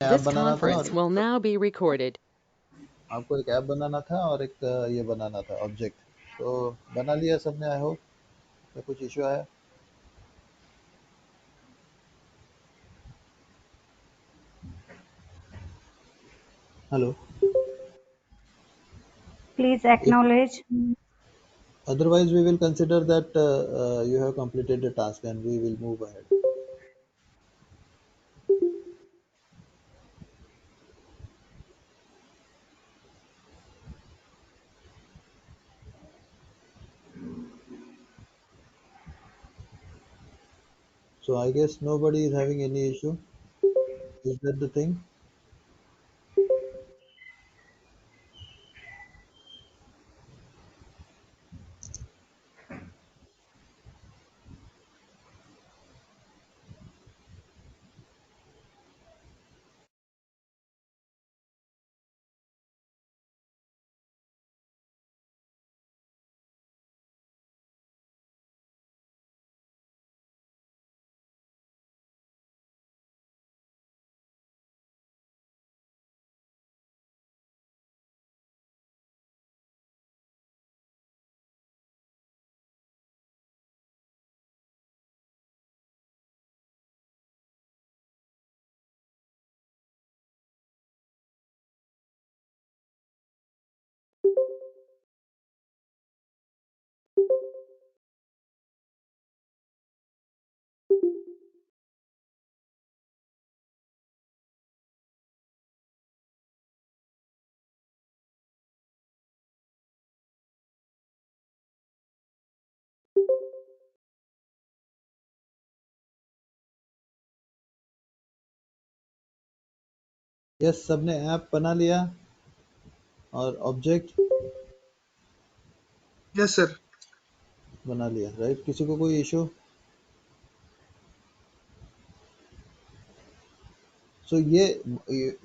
App This बनाना था conference और will now be recorded. आपको एक ऐप बनाना था और एक ये बनाना था ऑब्जेक्ट। तो बना लिया सबने आई होप। या कुछ इश्यू आया? Hello. Please If acknowledge. otherwise we will consider that you have completed the task and we will move ahead. So I guess nobody is having any issue. Is that the thing? Yes, सबने app बना लिया और object yes sir. बना लिया, right? किसी को कोई issue? So ये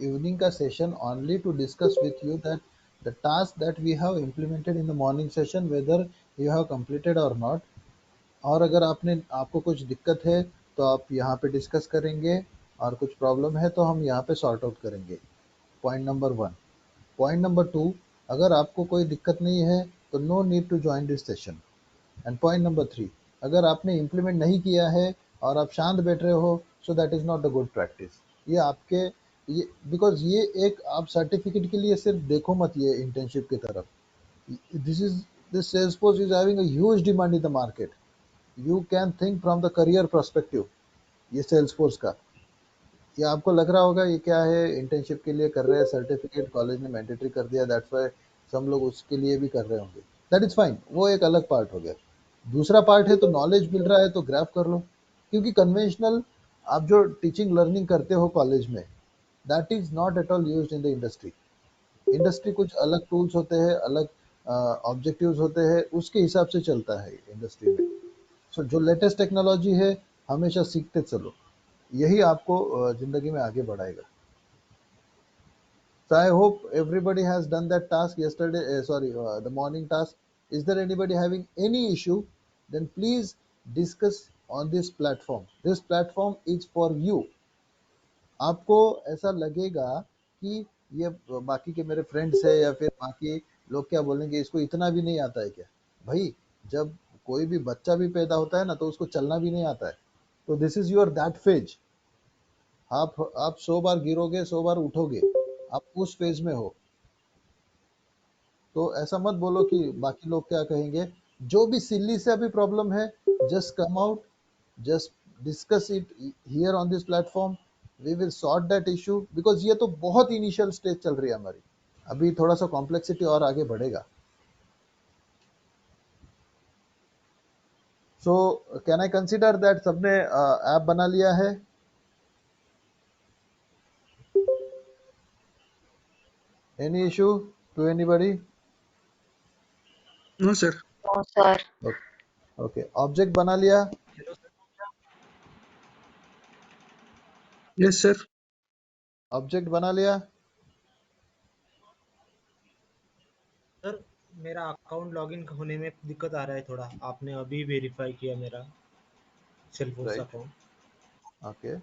evening का session only to discuss with you that the task that we have implemented in the morning session whether you have completed or not। और अगर आपको कुछ दिक्कत है तो आप यहाँ पे डिस्कस करेंगे और कुछ प्रॉब्लम है तो हम यहाँ पे सॉर्ट आउट करेंगे। Point number 1। पॉइंट नंबर 2, अगर आपको कोई दिक्कत नहीं है तो no need to join this session. And point number 3, अगर आपने इम्प्लीमेंट नहीं किया है और आप शांत बैठ रहे हो so that is not a good practice. ये आपके ये बिकॉज ये एक आप सर्टिफिकेट के लिए सिर्फ देखो मत ये इंटर्नशिप की तरफ। This Salesforce is having a huge demand in the market. You can think from the career perspective. ये सेल्सफोर्स का ये आपको लग रहा होगा ये क्या है, इंटर्नशिप के लिए कर रहे हैं, सर्टिफिकेट कॉलेज ने मैंडेटरी कर दिया, दैट्स व्हाई सब लोग उसके लिए भी कर रहे होंगे। दैट इज फाइन, वो एक अलग पार्ट हो गया। दूसरा पार्ट है तो नॉलेज मिल रहा है तो ग्रैब कर लो। क्योंकि कन्वेंशनल आप जो टीचिंग लर्निंग करते हो कॉलेज में that is not at all used in the industry. Industry कुछ अलग टूल्स होते हैं, अलग ऑब्जेक्टिव्स होते हैं, उसके हिसाब से चलता है इंडस्ट्री में। सो जो लेटेस्ट टेक्नोलॉजी है हमेशा सीखते चलो, यही आपको जिंदगी में आगे बढ़ाएगा। So I hope everybody has done that task yesterday, the morning task. Is there anybody having any issue? Then please discuss on this platform. This platform is for you. आपको ऐसा लगेगा कि ये बाकी के मेरे फ्रेंड्स है या फिर बाकी लोग क्या बोलेंगे, इसको इतना भी नहीं आता है क्या? भाई, जब कोई भी बच्चा भी पैदा होता है ना तो उसको चलना भी नहीं आता है। तो this is your that phase. आप 100 बार गिरोगे 100 बार उठोगे, आप उस फेज में हो। तो ऐसा मत बोलो कि बाकी लोग क्या कहेंगे। जो भी सिल्ली से अभी प्रॉब्लम है just come out, just discuss it here on this platform. We will sort that issue because ये तो बहुत इनिशियल स्टेज चल रही है हमारी। अभी थोड़ा सा कॉम्प्लेक्सिटी और आगे बढ़ेगा। So can I consider that सबने ऐप बना लिया है? Any issue to anybody? No sir. No, sir. Okay, object बना लिया? Yes sir. ऑब्जेक्ट बना लिया? सर मेरा अकाउंट लॉगिन होने में दिक्कत आ रहा है थोड़ा। आपने अभी वेरीफाई किया मेरा सेल्फोर्स राइट, अकाउंट। ओके।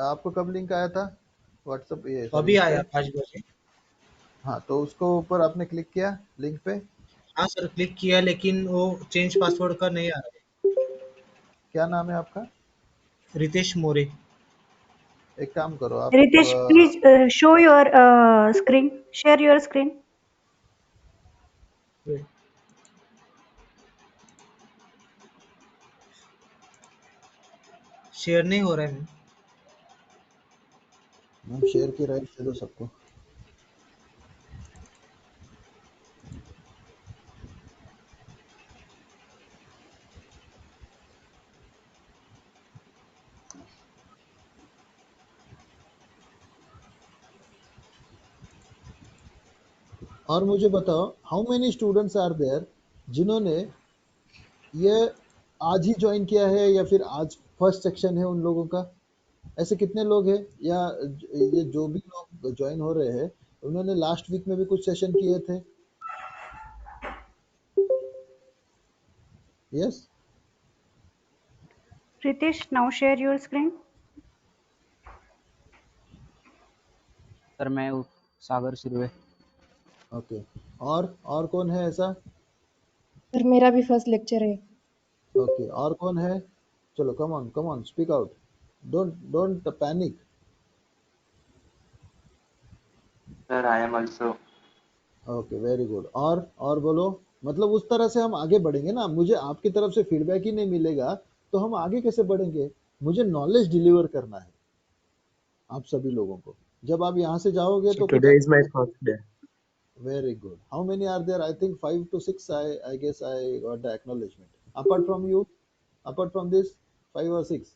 आपको कब लिंक आया था? व्हाट्सएप, ये सॉरी अभी इस आया पे। 5 बजे। हाँ, तो उसको ऊपर आपने क्लिक किया लिंक पे। हाँ सर, क्लिक किया लेकिन वो चेंज पासवर्ड का नहीं आ रहा क्या नाम है आपका? है। रितेश मोरे। एक काम करो आप Ritesh, please show your screen. Share your screen. Share नहीं हो रहा है मैम। मैम शेयर की राइट दे दो सबको। और मुझे बताओ, how many students are there जिन्होंने ये आज ही ज्वाइन किया है, या फिर आज फर्स्ट सेक्शन है उन लोगों का? ऐसे कितने लोग हैं? या ये जो भी लोग ज्वाइन हो रहे हैं, उन्होंने लास्ट वीक में भी कुछ सेशन किए थे? Yes. Ritesh, now share your screen. Sir मैं सागर सिरवे। ओके। और कौन है ऐसा? सर मेरा भी फर्स्ट लेक्चर है। ओके, और कौन है? चलो, come on speak out, don't panic. Sir, I am also. Okay, very good. और बोलो। मतलब उस तरह से हम आगे बढ़ेंगे ना, मुझे आपकी तरफ से फीडबैक ही नहीं मिलेगा तो हम आगे कैसे बढ़ेंगे? मुझे नॉलेज डिलीवर करना है आप सभी लोगों को। जब आप यहाँ से जाओगे So तो कुछ today is my first day. Very good. How many are there? I think 5 to 6, I guess I got the acknowledgement. Apart from you, apart from this, 5 or 6?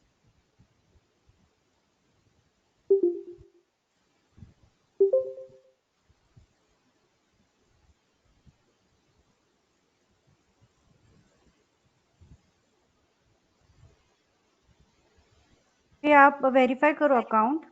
ये आप वेरीफाई करो अकाउंट।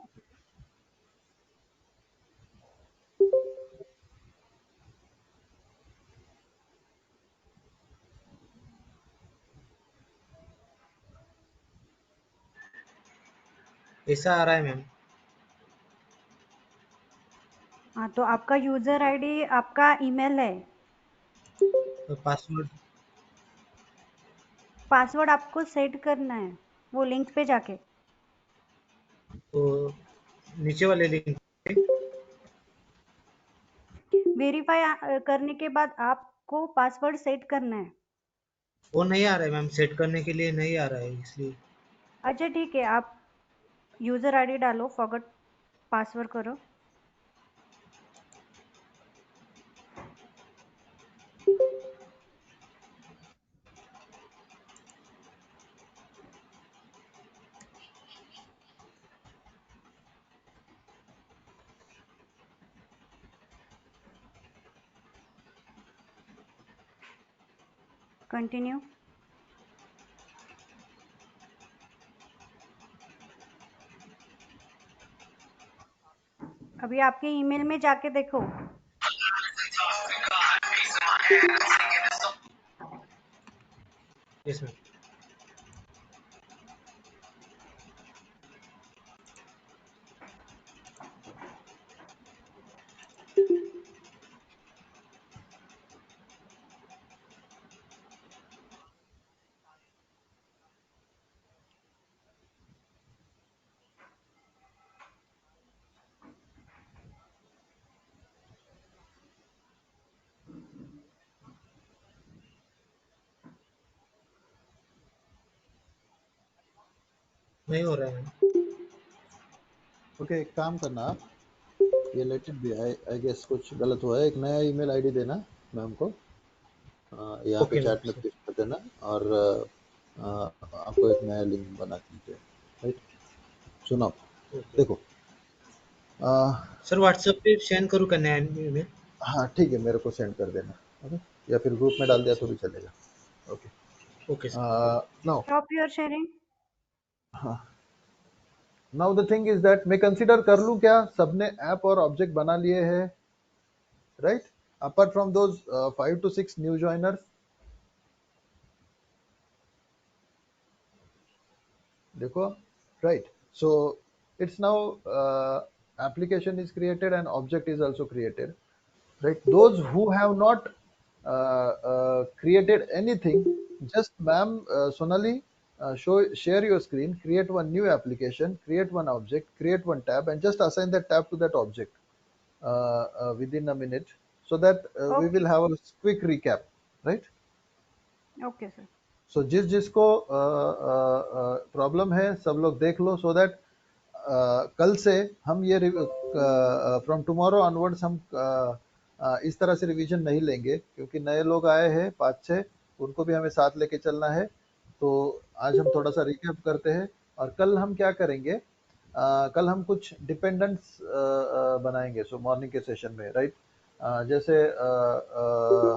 ऐसा आ रहा है मैम। हाँ, तो आपका यूजर आईडी आपका ईमेल है। पासवर्ड पासवर्ड आपको सेट करना है वो लिंक पे जाके। तो नीचे वाले लिंक पे। वेरीफाई करने के बाद आपको पासवर्ड सेट करना है। वो नहीं आ रहा है मैम, सेट करने के लिए नहीं आ रहा है इसलिए। अच्छा ठीक है, आप यूजर आईडी डालो, फॉरगॉट पासवर्ड करो। कंटिन्यू। अभी आपके ईमेल में जाके देखो। Yes ma'am. नहीं हो रहा है मैम। ओके, एक काम करना आप, ये let it be. I guess कुछ गलत हुआ है। एक नया ईमेल आईडी देना मैम को, यहाँ पे ओके मैम चैट में सर। पेस्ट कर देना, और आपको एक नया लिंक बना दीजिए। राइट, सुनो, ओके देखो। अ, सर, व्हाट्सएप पे सेंड करूँ क्या नया ईमेल? हाँ ठीक है, मेरे को सेंड कर देना। ओके, या फिर ग्रुप में डाल ओके दिया तो सर। भी चलेगा। Okay. Okay sir. Now, stop your sharing. हाँ, now the thing is that, मैं कंसीडर कर लूँ क्या सबने ऐप और ऑब्जेक्ट बना लिए हैं? Right, apart from those 5 to 6 new joiners. देखो, right. So it's now application is created and object is also created, right? Those who have not created anything, just ma'am, Sonali, share your screen, create one new application, create one object, create one tab, and just assign that tab to that object within a minute, so that we will okay, have a quick recap, right? Okay sir. So जिस जिसको problem है सब लोग देख लो, so that कल से हम ये फ्रॉम टुमारो ऑनवर्ड्स हम इस तरह से रिवीजन नहीं लेंगे, क्योंकि नए लोग आए हैं 5-6, उनको भी हमें साथ लेके चलना है। तो आज हम थोड़ा सा रिकैप करते हैं, और कल हम क्या करेंगे, कल हम कुछ डिपेंडेंट्स बनाएंगे सो मॉर्निंग के सेशन में, राइट? जैसे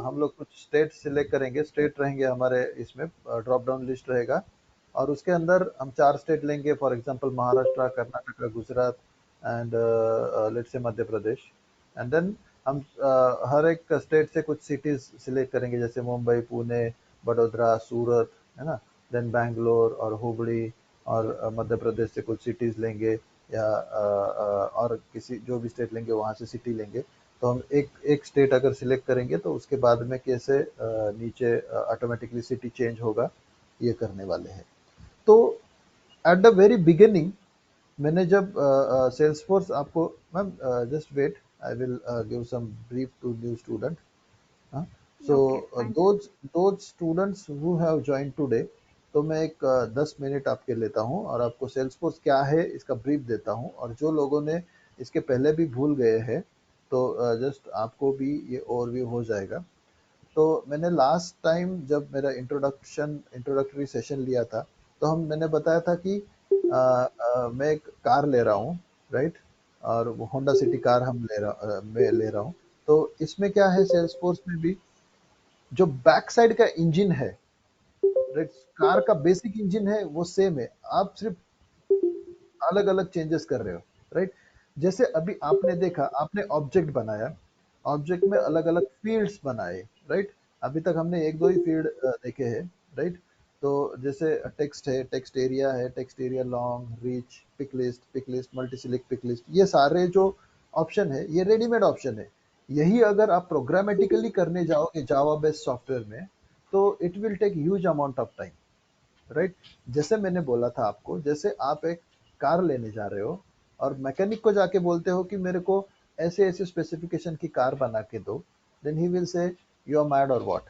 हम लोग कुछ स्टेट सिलेक्ट करेंगे, स्टेट रहेंगे हमारे इसमें, ड्रॉप डाउन लिस्ट रहेगा, और उसके अंदर हम 4 स्टेट लेंगे, for example Maharashtra, Karnataka, Gujarat and let's say Madhya Pradesh. And then हम हर एक स्टेट से कुछ सिटीज सिलेक्ट करेंगे, जैसे मुंबई, पुणे, बड़ोदरा, सूरत, है ना? देन बैंगलोर और हुबली, और मध्य प्रदेश से कुछ सिटीज लेंगे, या और किसी जो भी स्टेट लेंगे वहाँ से सिटी लेंगे। तो हम एक एक स्टेट अगर सिलेक्ट करेंगे तो उसके बाद में कैसे नीचे ऑटोमेटिकली सिटी चेंज होगा, ये करने वाले हैं। तो एट द वेरी बिगिनिंग मैंने जब सेल्सफोर्स आपको, ma'am just wait, I will give some brief to new student. So okay, fine sir. Those students who have join today, तो मैं एक 10 मिनट आपके लेता हूँ और आपको सेल्सफोर्स क्या है इसका ब्रीफ देता हूँ, और जो लोगों ने इसके पहले भी भूल गए हैं, तो जस्ट आपको भी ये ओवरव्यू हो जाएगा। तो मैंने लास्ट टाइम जब मेरा इंट्रोडक्टरी सेशन लिया था, तो मैंने बताया था कि मैं एक कार ले रहा हूँ, राइट? और वो होंडा सिटी कार मैं ले रहा हूँ। तो इसमें क्या है, सेल्सफोर्स में भी जो बैक साइड का इंजन है, राइट, कार का बेसिक इंजन है वो सेम है, आप सिर्फ अलग अलग चेंजेस कर रहे हो, राइट? जैसे अभी आपने देखा, आपने ऑब्जेक्ट बनाया, ऑब्जेक्ट में अलग अलग फील्ड्स बनाए, राइट? अभी तक हमने एक दो ही फील्ड देखे हैं, राइट? तो जैसे टेक्स्ट है, टेक्स्ट एरिया है, text area long, rich, pick list, multi select, pick list, ये सारे जो ऑप्शन है ये रेडीमेड ऑप्शन है। यही अगर आप प्रोग्रामेटिकली करने जाओगे जावा बेस्ड सॉफ्टवेयर में, तो it will take huge amount of time, right? जैसे मैंने बोला था आपको, जैसे आप एक कार लेने जा रहे हो और मैकेनिक को जाके बोलते हो कि मेरे को ऐसे ऐसे स्पेसिफिकेशन की कार बना के दो, then he will say you are mad और व्हाट,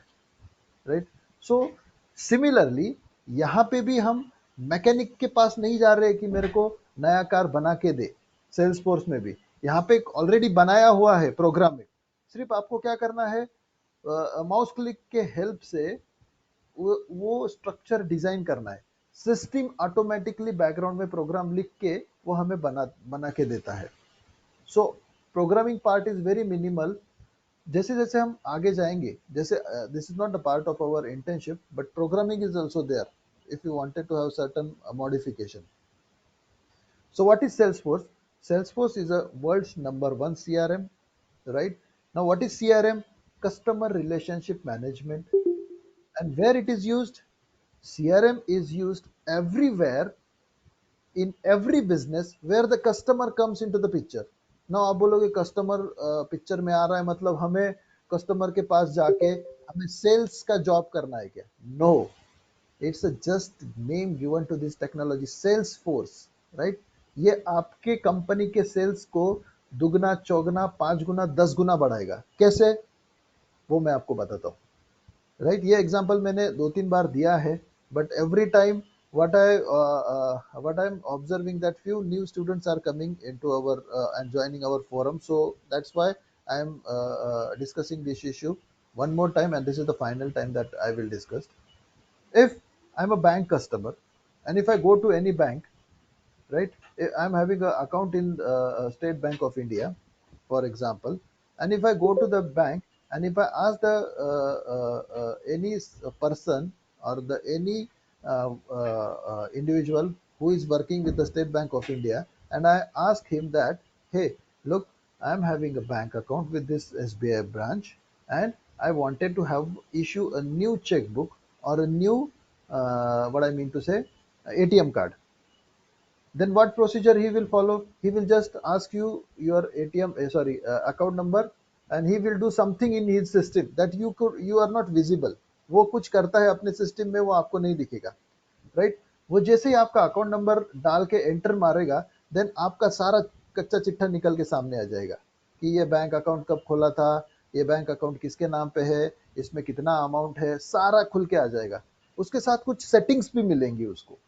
राइट? सो सिमिलरली यहाँ पे भी हम मैकेनिक के पास नहीं जा रहे कि मेरे को नया कार बना के दे। सेल्सफोर्स में भी यहाँ पे ऑलरेडी बनाया हुआ है प्रोग्राम में, सिर्फ आपको क्या करना है, माउस क्लिक के हेल्प से वो स्ट्रक्चर डिजाइन करना है। सिस्टम ऑटोमेटिकली बैकग्राउंड में प्रोग्राम लिख के वो हमें बना बना के देता है। So programming part is very minimal. जैसे जैसे हम आगे जाएंगे, जैसे this is not a part of our internship, but programming is also there if you wanted to have certain modification. So what is Salesforce? Salesforce is a world's number one CRM, right? Now what is CRM? Customer Relationship Management. And where it is used? CRM is used everywhere in every business where the customer comes into the picture. Now आप बोलोगे customer picture में आ रहा है मतलब हमें customer के पास जाके हमें सेल्स का जॉब करना है क्या? No, it's just name given to this technology, Salesforce, right? ये आपके कंपनी के सेल्स को दुगना, चौगुना, 5 गुना, 10 गुना बढ़ाएगा। कैसे? वो मैं आपको बताता हूँ, राइट? ये एग्जांपल मैंने 2-3 बार दिया है, but every time what I am observing that few new students are coming into our and joining our forum, so that's why I am discussing this issue one more time, and this is the final time that I will discuss. If I'm a bank customer, and if I go to any bank, right? I'm having an account in State Bank of India, for example, and if I go to the bank and if I ask the any person or the any individual who is working with the State Bank of India, and I ask him that, hey, look, I'm having a bank account with this SBI branch, and I wanted to have issue a new checkbook or a new what I mean to say ATM card. then what procedure he will follow? He will just ask you your ATM, account number, and he will do something in his system that you are not visible. वो कुछ करता है अपने system में, वो आपको नहीं दिखेगा, राइट? वो जैसे ही आपका अकाउंट नंबर डाल के एंटर मारेगा, देन आपका सारा कच्चा चिट्ठा निकल के सामने आ जाएगा कि ये बैंक अकाउंट कब खोला था, ये बैंक अकाउंट किसके नाम पे है, इसमें कितना अमाउंट है, सारा खुल के आ जाएगा। उसके साथ कुछ सेटिंग्स भी मिलेंगी उसको,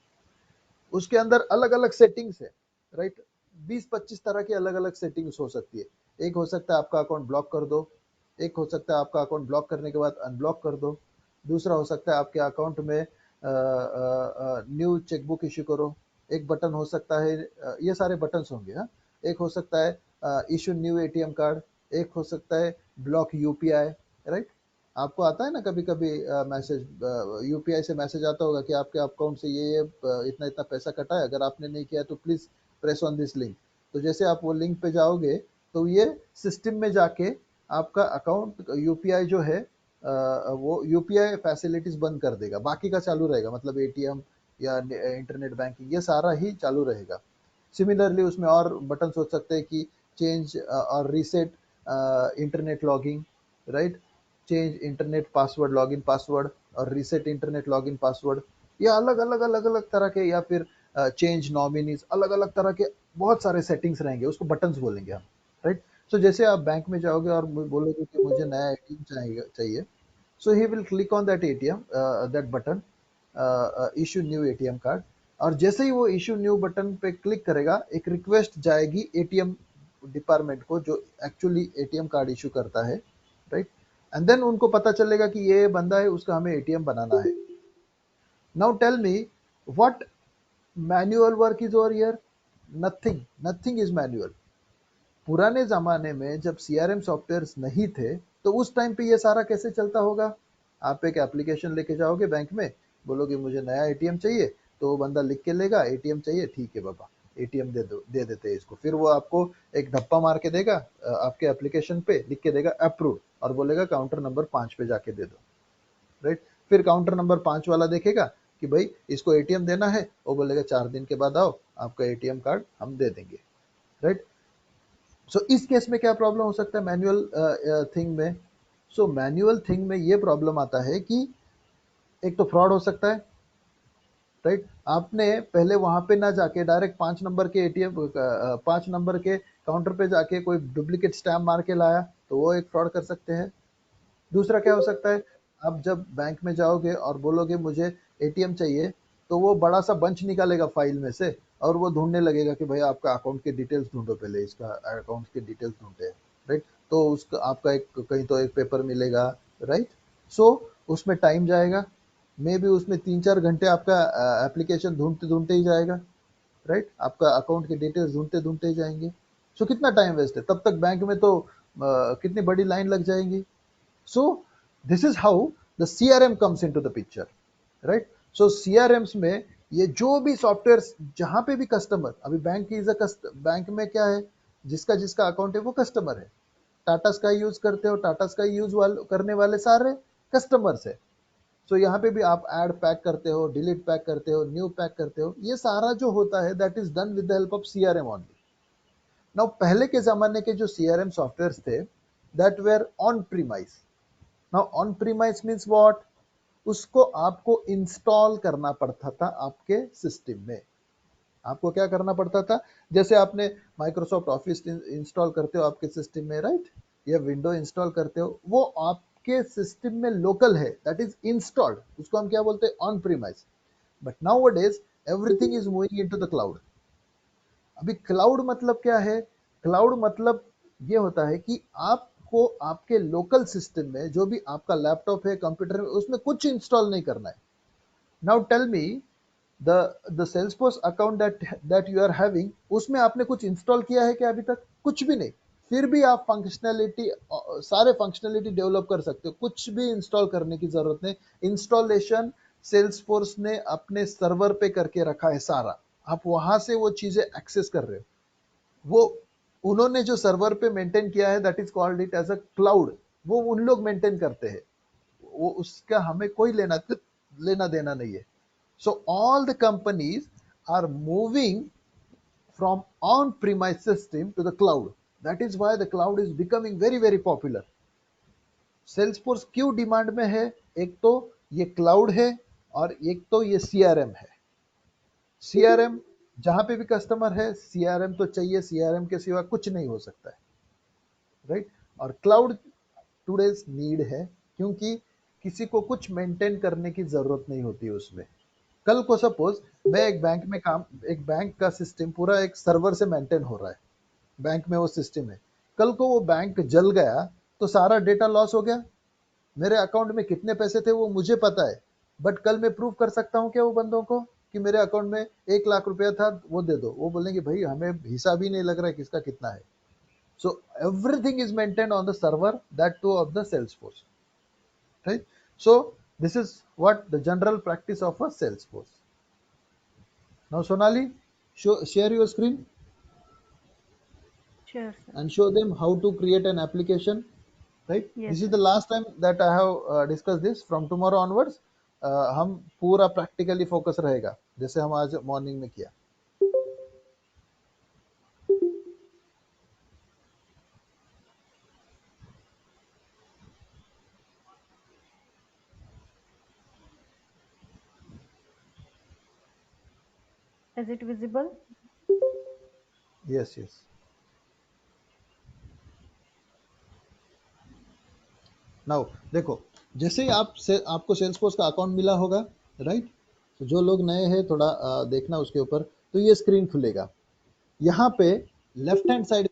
उसके अंदर अलग अलग सेटिंग्स है, राइट? 20-25 तरह की अलग अलग सेटिंग्स हो सकती है। एक हो सकता है आपका अकाउंट ब्लॉक कर दो, एक हो सकता है आपका अकाउंट ब्लॉक करने के बाद अनब्लॉक कर दो, दूसरा हो सकता है आपके अकाउंट में न्यू चेकबुक इश्यू करो, एक बटन हो सकता है, ये सारे बटन्स होंगे, हाँ। एक हो सकता है इशू न्यू एटीएम कार्ड, एक हो सकता है ब्लॉक यूपीआई, राइट? आपको आता है ना कभी कभी मैसेज, यूपीआई से मैसेज आता होगा कि आपके अकाउंट से ये इतना इतना पैसा कटा है, अगर आपने नहीं किया तो please press on this link. तो जैसे आप वो लिंक पे जाओगे तो ये सिस्टम में जाके आपका अकाउंट यूपीआई जो है वो यूपीआई फैसिलिटीज बंद कर देगा, बाकी का चालू रहेगा, मतलब एटीएम या इंटरनेट बैंकिंग ये सारा ही चालू रहेगा। सिमिलरली उसमें और बटन हो सकते हैं कि चेंज और reset internet logging, right? Change internet password, login password, और रीसेट इंटरनेट लॉगिन पासवर्ड, ये अलग अलग अलग अलग तरह के, या फिर चेंज नॉमिनीज, अलग अलग तरह के बहुत सारे सेटिंग्स रहेंगे, उसको बटन्स बोलेंगे हम, राइट? सो जैसे आप बैंक में जाओगे और बोलोगे कि मुझे नया एटीएम चाहिए, so he will click on that ATM, that button, issue new ATM card, और जैसे ही वो इशू न्यू बटन पे क्लिक करेगा, एक रिक्वेस्ट जाएगी एटीएम डिपार्टमेंट को जो एक्चुअली एटीएम कार्ड इशू करता है, राइट? एंड देन उनको पता चलेगा कि ये बंदा है, उसका हमें एटीएम बनाना है। Now tell me, what manual work is over here? Nothing, nothing is manual. पुराने जमाने में जब सीआरएम सॉफ्टवेयर्स नहीं थे तो उस टाइम पे ये सारा कैसे चलता होगा? आप एक एप्लीकेशन लेके जाओगे बैंक में, बोलोगे मुझे नया एटीएम चाहिए, तो वो बंदा लिख के लेगा एटीएम चाहिए, ठीक है बाबा एटीएम दे दो, दे देते हैं इसको, फिर वो आपको एक धप्पा मार के देगा, आपके एप्लीकेशन पे लिख के देगा अप्रूव, और बोलेगा काउंटर नंबर 5 पे जाके दे दो, राइट? फिर काउंटर नंबर 5 वाला देखेगा कि भाई इसको एटीएम देना है, वो बोलेगा 4 दिन के बाद आओ, आपका एटीएम कार्ड हम दे देंगे, राइट? सो इस केस में क्या प्रॉब्लम हो सकता है मैनुअल थिंग में? सो मैनुअल थिंग में ये प्रॉब्लम आता है कि एक तो फ्रॉड हो सकता है, राइट? आपने पहले वहां पे ना जाके डायरेक्ट 5 नंबर के एटीएम, 5 नंबर के काउंटर पे जाके कोई डुप्लीकेट स्टैम्प मार के लाया, तो वो एक फ्रॉड कर सकते हैं। दूसरा क्या हो सकता है, आप जब बैंक में जाओगे और बोलोगे मुझे एटीएम चाहिए, तो वो बड़ा सा बंच निकालेगा फाइल में से, और वो ढूंढने लगेगा कि भाई आपका अकाउंट के डिटेल्स ढूंढो, पहले इसका अकाउंट के डिटेल्स ढूंढते हैं, राइट? तो उसका आपका एक कहीं तो एक पेपर मिलेगा, राइट? सो उसमें टाइम जाएगा, मे बी उसमें 3-4 घंटे आपका एप्लीकेशन ढूंढते ढूंढते ही जाएगा, राइट? आपका अकाउंट के डिटेल्स ढूंढते ढूंढते ही जाएंगे। सो कितना टाइम वेस्ट है, तब तक बैंक में तो कितनी बड़ी लाइन लग जाएंगी। So this is how the CRM comes into the picture, right? So CRMs में ये जो भी सॉफ्टवेयर, जहां पे भी कस्टमर, अभी बैंक इज अ बैंक में क्या है, जिसका जिसका अकाउंट है वो कस्टमर है। टाटा स्काई यूज करते हो, टाटा स्काई यूज करने वाले सारे कस्टमर्स है। सो यहाँ पे भी आप ऐड पैक करते हो, डिलीट पैक करते हो, न्यू पैक करते हो, ये सारा जो होता है that is done with the help of CRM only. Now पहले के जमाने के जो सीआरएम सॉफ्टवेयर थे that were on premise. Now on premise means what? उसको आपको इंस्टॉल करना पड़ता था आपके सिस्टम में। आपको क्या करना पड़ता था? जैसे आपने माइक्रोसॉफ्ट ऑफिस इंस्टॉल करते हो आपके सिस्टम में, राइट? या विंडो इंस्टॉल करते हो, वो आपके सिस्टम में लोकल है, दैट इज इंस्टॉल्ड, उसको हम क्या बोलते हैं? On premise. But nowadays everything is moving into the cloud. अभी क्लाउड मतलब क्या है? क्लाउड मतलब ये होता है कि आपको आपके लोकल सिस्टम में, जो भी आपका लैपटॉप है, कंप्यूटर है, उसमें कुछ इंस्टॉल नहीं करना है। Now tell me, the Salesforce account that you are having, उसमें आपने कुछ इंस्टॉल किया है क्या? अभी तक कुछ भी नहीं। फिर भी आप फंक्शनैलिटी, सारे फंक्शनैलिटी डेवलप कर सकते हो, कुछ भी इंस्टॉल करने की जरूरत नहीं। इंस्टॉलेशन सेल्सफोर्स ने अपने सर्वर पे करके रखा है सारा, आप वहां से वो चीजें एक्सेस कर रहे हो। वो उन्होंने जो सर्वर पे मेंटेन किया है that is called it as a cloud, वो उन लोग मेंटेन करते हैं, वो उसका हमें कोई लेना देना नहीं है। So all the companies are moving from on-premise system to the cloud. That is why the cloud is becoming very very popular. Salesforce क्यों डिमांड में है? एक तो ये क्लाउड है और एक तो ये सीआरएम है. सीआरएम जहां पे भी कस्टमर है, सीआरएम तो चाहिए, सीआरएम के सिवा कुछ नहीं हो सकता है, राइट? और क्लाउड टुडेज नीड है, क्योंकि किसी को कुछ मेंटेन करने की जरूरत नहीं होती उसमें. कल को सपोज मैं एक बैंक का सिस्टम पूरा एक सर्वर से मेंटेन हो रहा है, बैंक में वो सिस्टम है. कल को वो बैंक जल गया तो सारा डेटा लॉस हो गया. मेरे अकाउंट में कितने पैसे थे वो मुझे पता है, बट कल मैं प्रूव कर सकता हूँ क्या वो बंदों को कि मेरे अकाउंट में 1 लाख रुपया था, वो दे दो? वो बोलेंगे भाई हमें हिसाब ही नहीं लग रहा है किसका कितना है. So everything is maintained on the server, that too of the Salesforce, right? So this is what the general practice of a Salesforce. Now Sonali, share your screen Sure, sir. and show them how to create an application, right? Yes, This is sir. the last time that I have discussed this. From tomorrow onwards हम पूरा practically focus रहेगा, जैसे हम आज morning में किया. Is it visible? Yes, yes. Now देखो, जैसे ही आपको सेल्सफोर्स का अकाउंट मिला होगा, राइट? तो जो लोग नए हैं थोड़ा देखना उसके ऊपर, तो ये स्क्रीन खुलेगा. यहाँ पे लेफ्ट हैंड साइड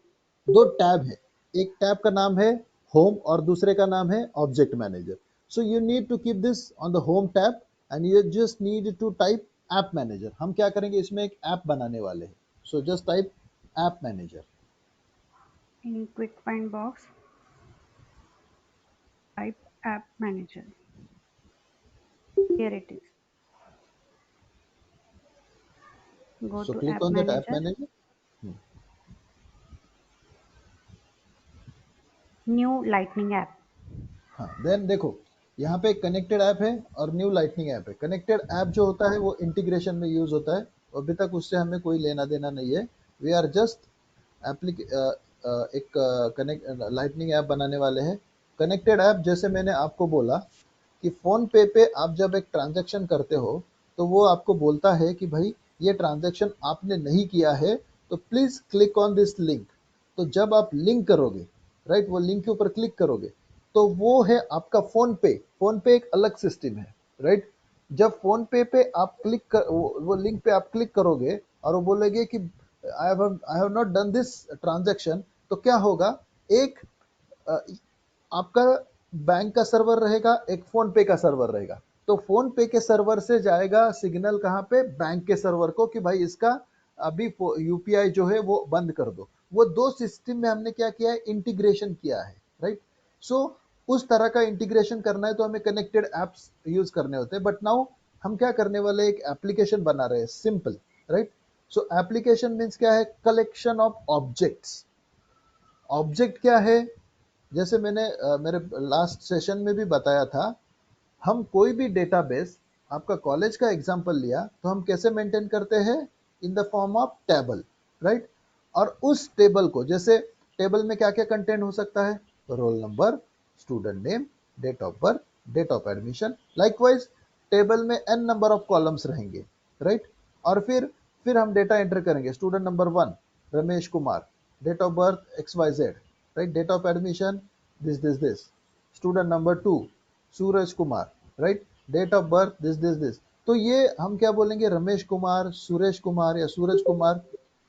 2 टैब है. एक टैब का नाम है होम और दूसरे का नाम है object manager. So you need to keep this on the home tab and you just need to type app manager. हम क्या करेंगे, इसमें एक ऐप बनाने वाले हैं. So just type app manager. In quick find box, type app manager. Here it is. Go so to click app on that app manager, manager. new lightning app. हाँ, then देखो यहाँ पे कनेक्टेड ऐप है और new lightning app है. Connected app जो होता है वो इंटीग्रेशन में यूज होता है, अभी तक उससे हमें कोई लेना देना नहीं है. वी आर जस्ट एक कनेक्ट लाइटनिंग ऐप बनाने वाले हैं. कनेक्टेड ऐप जैसे मैंने आपको बोला कि फोन पे आप जब एक ट्रांजैक्शन करते हो तो वो आपको बोलता है कि भाई ये ट्रांजैक्शन आपने नहीं किया है तो please click on this link. तो जब आप लिंक करोगे, राइट, वो लिंक के ऊपर क्लिक करोगे तो वो है आपका फोन पे. फोन पे एक अलग सिस्टम है, राइट? जब फोन पे आप वो लिंक पे आप क्लिक करोगे और वो बोलेगे कि I have not done this transaction, तो क्या होगा, एक अ, आपका बैंक का सर्वर रहेगा, एक फोन पे का सर्वर रहेगा. तो फोन पे के सर्वर से जाएगा सिग्नल कहाँ पे, बैंक के सर्वर को, कि भाई इसका अभी यूपीआई जो है वो बंद कर दो. वो दो सिस्टम में हमने क्या किया है, इंटीग्रेशन किया है, राइट? सो उस तरह का इंटीग्रेशन करना है तो हमें कनेक्टेड एप्स यूज करने होते हैं. बट नाउ हम क्या करने वाले, एक एप्लीकेशन बना रहे हैं, सिंपल, राइट? सो एप्लीकेशन मीन्स क्या है, कलेक्शन ऑफ ऑब्जेक्ट्स. ऑब्जेक्ट क्या है, जैसे मैंने मेरे लास्ट सेशन में भी बताया था, हम कोई भी डेटाबेस, आपका कॉलेज का एग्जांपल लिया तो हम कैसे मेंटेन करते हैं, in the form of table, right? और उस टेबल को, जैसे टेबल में क्या क्या कंटेंट हो सकता है, roll number, student name, date of birth, date of admission. Likewise table में n नंबर ऑफ कॉलम्स रहेंगे, राइट? और फिर हम डेटा एंटर करेंगे. Student number 1 Ramesh Kumar, date of birth XYZ, right? Date of admission this. Student number 2 Suraj Kumar, right? Date of birth this. तो ये हम क्या बोलेंगे, रमेश कुमार, सुरेश कुमार या सूरज कुमार,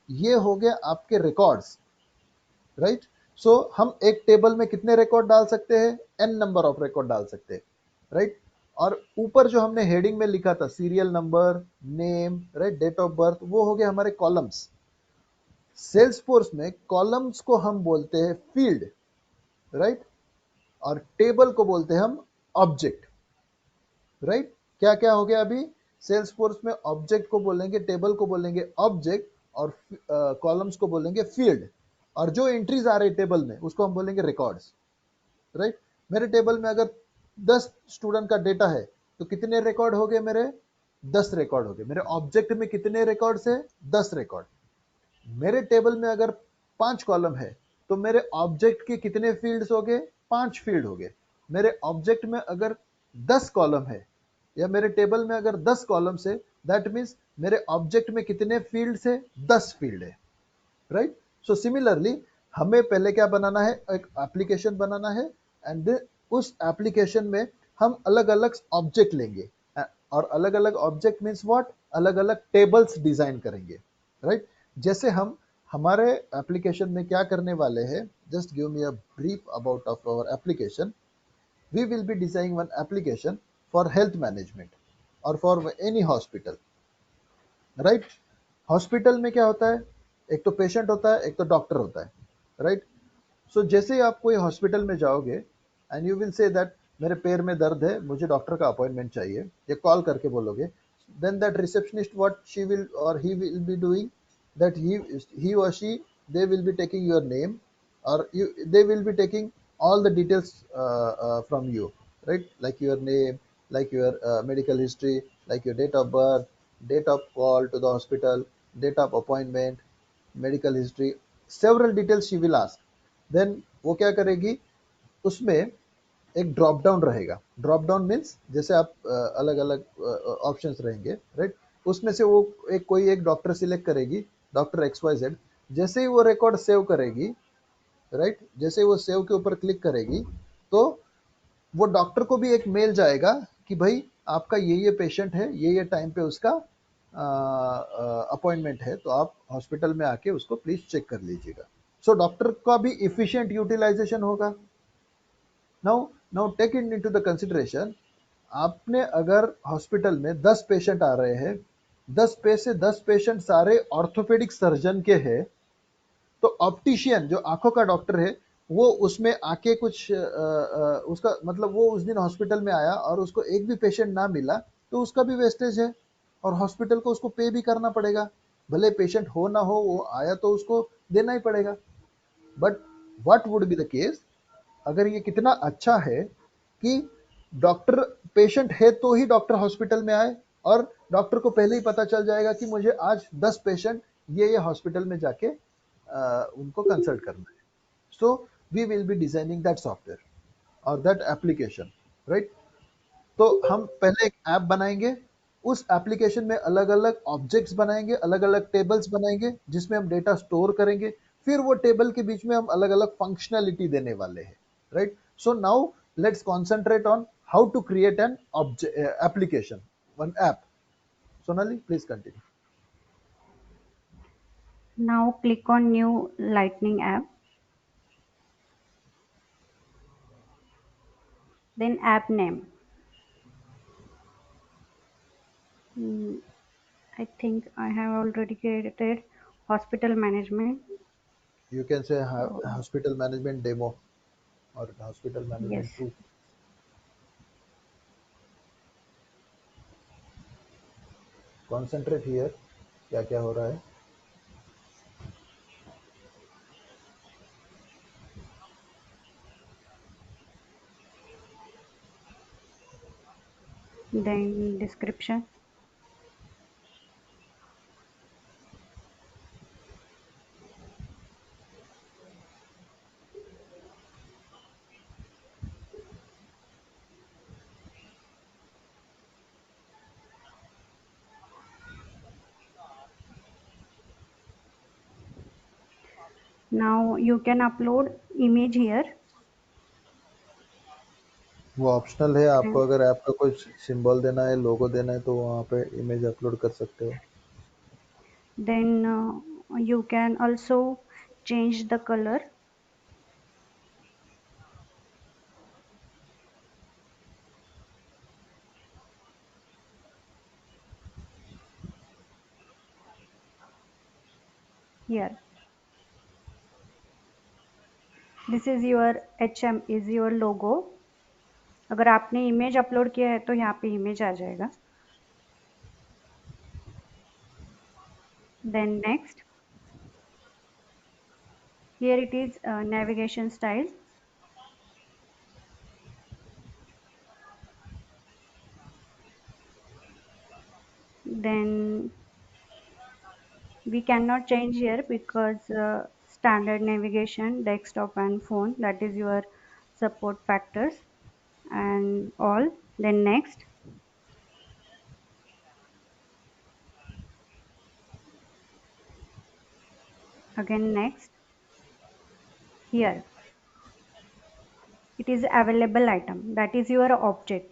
ये हो गया आपके रिकॉर्ड्स, राइट? सो हम एक टेबल में कितने रिकॉर्ड डाल सकते हैं, n नंबर ऑफ रिकॉर्ड डाल सकते हैं, राइट? और ऊपर जो हमने हेडिंग में लिखा था, serial number, name, right, date of birth, वो हो गए हमारे कॉलम्स. सेल्सफोर्स में कॉलम्स को हम बोलते हैं फील्ड, राइट? और टेबल को बोलते हैं हम ऑब्जेक्ट, राइट? क्या क्या हो गया अभी, सेल्सफोर्स में ऑब्जेक्ट को बोलेंगे, टेबल को बोलेंगे ऑब्जेक्ट, और कॉलम्स को बोलेंगे फील्ड. और जो एंट्रीज आ रही टेबल में उसको हम बोलेंगे रिकॉर्ड्स, राइट? मेरे टेबल में अगर 10 स्टूडेंट का डेटा है तो कितने रिकॉर्ड हो गए मेरे, 10 रिकॉर्ड हो गए. मेरे ऑब्जेक्ट में कितने रिकॉर्ड्स है, 10 रिकॉर्ड. मेरे टेबल में अगर 5 कॉलम है तो मेरे ऑब्जेक्ट के कितने फील्ड्स हो गए? 5 फील्ड हो गए। मेरे ऑब्जेक्ट में अगर 10 कॉलम है या मेरे टेबल में अगर 10 कॉलम्स है, दैट मीन्स मेरे ऑब्जेक्ट में कितने फील्ड्स है? 10 फील्ड है, राइट? सो सिमिलरली हमें पहले क्या बनाना है? एक एप्लीकेशन बनाना है एंड उस एप्लीकेशन में हम अलग अलग ऑब्जेक्ट लेंगे और अलग अलग ऑब्जेक्ट मीन्स व्हाट? अलग अलग टेबल्स डिजाइन करेंगे, राइट? जैसे हम हमारे एप्लीकेशन में क्या करने वाले हैं, just give me a brief about of our application. We will be designing one application for health management और for any hospital, right? Hospital में क्या होता है? एक तो पेशेंट होता है, एक तो डॉक्टर होता है, राइट? सो जैसे ही आप कोई हॉस्पिटल में जाओगे and you will say that मेरे पैर में दर्द है, मुझे डॉक्टर का अपॉइंटमेंट चाहिए, या कॉल करके बोलोगे, then that receptionist what she will or he will be doing that he or she, they will be taking your name, or they will be taking all the details from you, right? Like your name, like your medical history, like your date of birth, date of call to the hospital, date of appointment, medical history, several details she will ask. Then वो क्या करेगी? उसमें एक drop down रहेगा. Drop down means जैसे आप अलग अलग ऑप्शंस रहेंगे, राइट? उसमें से वो एक कोई एक डॉक्टर सिलेक्ट करेगी, डॉक्टर एक्स वाई जेड. जैसे ही वो रिकॉर्ड सेव करेगी, राइट, जैसे ही वो सेव के ऊपर क्लिक करेगी, तो वो डॉक्टर को भी एक मेल जाएगा कि भाई आपका ये पेशेंट है, ये टाइम पे उसका अपॉइंटमेंट है, तो आप हॉस्पिटल में आके उसको प्लीज चेक कर लीजिएगा. सो डॉक्टर का भी इफिशिएंट यूटिलाइजेशन होगा. Now take it into the consideration. आपने अगर हॉस्पिटल में 10 पेशेंट आ रहे हैं, 10 पे से 10 पेशेंट सारे ऑर्थोपेडिक सर्जन के हैं, तो ऑप्टिशियन जो आंखों का डॉक्टर है, वो उसमें आके कुछ उसका मतलब वो उस दिन हॉस्पिटल में आया और उसको एक भी पेशेंट ना मिला, तो उसका भी वेस्टेज है और हॉस्पिटल को उसको पे भी करना पड़ेगा. भले पेशेंट हो ना हो, वो आया तो उसको देना ही पड़ेगा. But what would be the case अगर ये कितना अच्छा है कि डॉक्टर, पेशेंट है तो ही डॉक्टर हॉस्पिटल में आए, और डॉक्टर को पहले ही पता चल जाएगा कि मुझे आज 10 पेशेंट ये हॉस्पिटल में जाके उनको कंसल्ट करना है. So we will be designing that software और दैट एप्लीकेशन, राइट? तो हम पहले एक ऐप बनाएंगे, उस एप्लीकेशन में अलग अलग ऑब्जेक्ट्स बनाएंगे, अलग अलग टेबल्स बनाएंगे जिसमें हम डेटा स्टोर करेंगे. फिर वो टेबल के बीच में हम अलग अलग फंक्शनैलिटी देने वाले हैं, right? So now let's concentrate on how to create an application, one app. Sonali, please continue. Now click on new Lightning app, then app name. Hmm, I think I have already created hospital management. You can say So hospital management demo or hospital yes. management 2. Concentrate here, क्या क्या हो रहा है. Then description. Now you can upload image here. वो optional है, आपको And अगर app का कुछ सिंबल देना है, लोगो देना है, तो वहाँ पे इमेज अपलोड कर सकते हो. then you can also change the color. Here, this is your HM is your logo. अगर आपने इमेज अपलोड किया है तो यहाँ पे इमेज आ जाएगा. Then next, here it is navigation style. Then we cannot change here because standard navigation, desktop and phone, that is your support factors and all. Then next, again next, here it is available item, that is your object.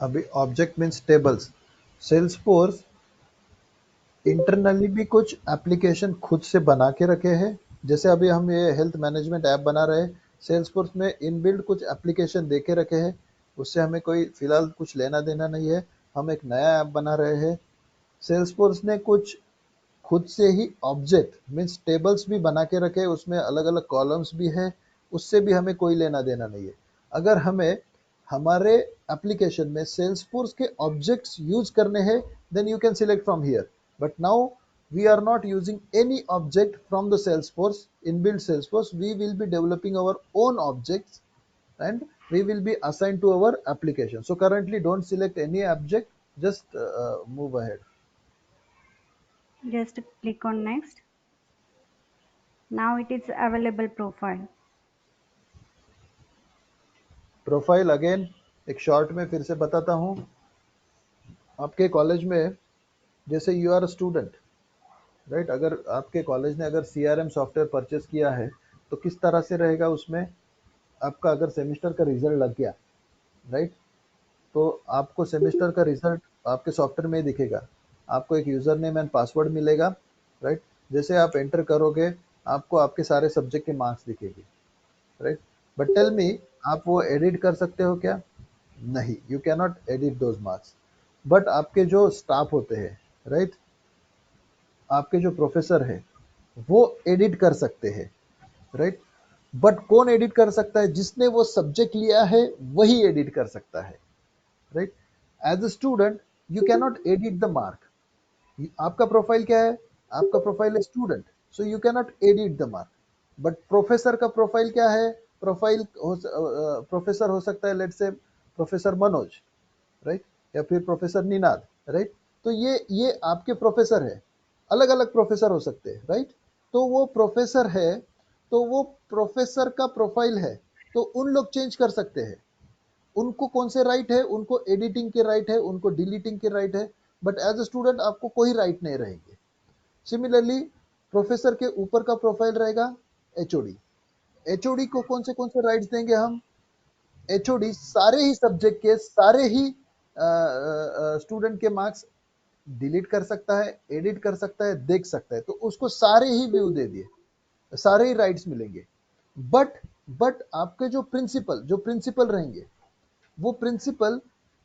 अभी object means tables. Salesforce internally भी कुछ application खुद से बना के रखे हैं। जैसे अभी हम ये हेल्थ मैनेजमेंट ऐप बना रहे हैं, सेल्सफोर्स में इनबिल्ट कुछ एप्लीकेशन दे के रखे हैं, उससे हमें कोई फिलहाल कुछ लेना देना नहीं है। हम एक नया ऐप बना रहे हैं। सेल्सफोर्स ने कुछ खुद से ही ऑब्जेक्ट मीन्स टेबल्स भी बना के रखे, उसमें अलग अलग कॉलम्स भी है, उससे भी हमें कोई लेना देना नहीं है। अगर हमें हमारे एप्लीकेशन में सेल्सफोर्स के ऑब्जेक्ट्स यूज करने हैं, then you can select from here. But now we are not using any object from the Salesforce, inbuilt Salesforce. We will be developing our own objects and we will be assigned to our application. So currently don't select any object, just move ahead. Just click on next. Now it is available profile. Profile again एक short में फिर से बताता हूँ। आपके college में जैसे you are student, right, अगर आपके कॉलेज ने अगर सीआरएम सॉफ्टवेयर परचेस किया है तो किस तरह से रहेगा उसमें, आपका अगर सेमेस्टर का रिजल्ट लग गया, राइट, तो आपको सेमेस्टर का रिजल्ट आपके सॉफ्टवेयर में ही दिखेगा। आपको एक यूजर नेम एंड पासवर्ड मिलेगा, राइट। जैसे आप एंटर करोगे आपको आपके सारे सब्जेक्ट के मार्क्स दिखेगी, राइट। बट टेल मी, आप वो एडिट कर सकते हो क्या? नहीं, you can not edit those marks. But आपके जो स्टाफ होते हैं, राइट, आपके जो प्रोफेसर है वो एडिट कर सकते हैं, राइट। बट कौन एडिट कर सकता है? जिसने वो सब्जेक्ट लिया है वही एडिट कर सकता है, right. As a student you can not edit the mark. आपका प्रोफाइल क्या है? आपका प्रोफाइल है student, so you can not edit the mark. But professor का प्रोफाइल क्या है? प्रोफाइल प्रोफेसर हो सकता है, लेट से प्रोफेसर मनोज, राइट, या फिर प्रोफेसर निनाद, राइट। तो ये आपके प्रोफेसर है, अलग अलग प्रोफेसर हो सकते हैं, राइट। तो वो प्रोफेसर है, तो वो प्रोफेसर का प्रोफाइल है, तो उन लोग चेंज कर सकते हैं। उनको कौन से राइट है? उनको एडिटिंग के राइट है, उनको डिलीटिंग के राइट है। बट एज अ स्टूडेंट आपको कोई राइट नहीं रहेंगे। सिमिलरली प्रोफेसर के ऊपर का प्रोफाइल रहेगा एचओडी। एचओडी को कौन से राइट्स देंगे हम? एचओडी सारे ही सब्जेक्ट के सारे ही स्टूडेंट के मार्क्स डिलीट कर सकता है, एडिट कर सकता है, देख सकता है, तो उसको सारे ही व्यू दे दिए, सारे ही राइट्स मिलेंगे। बट आपके जो प्रिंसिपल रहेंगे, वो principal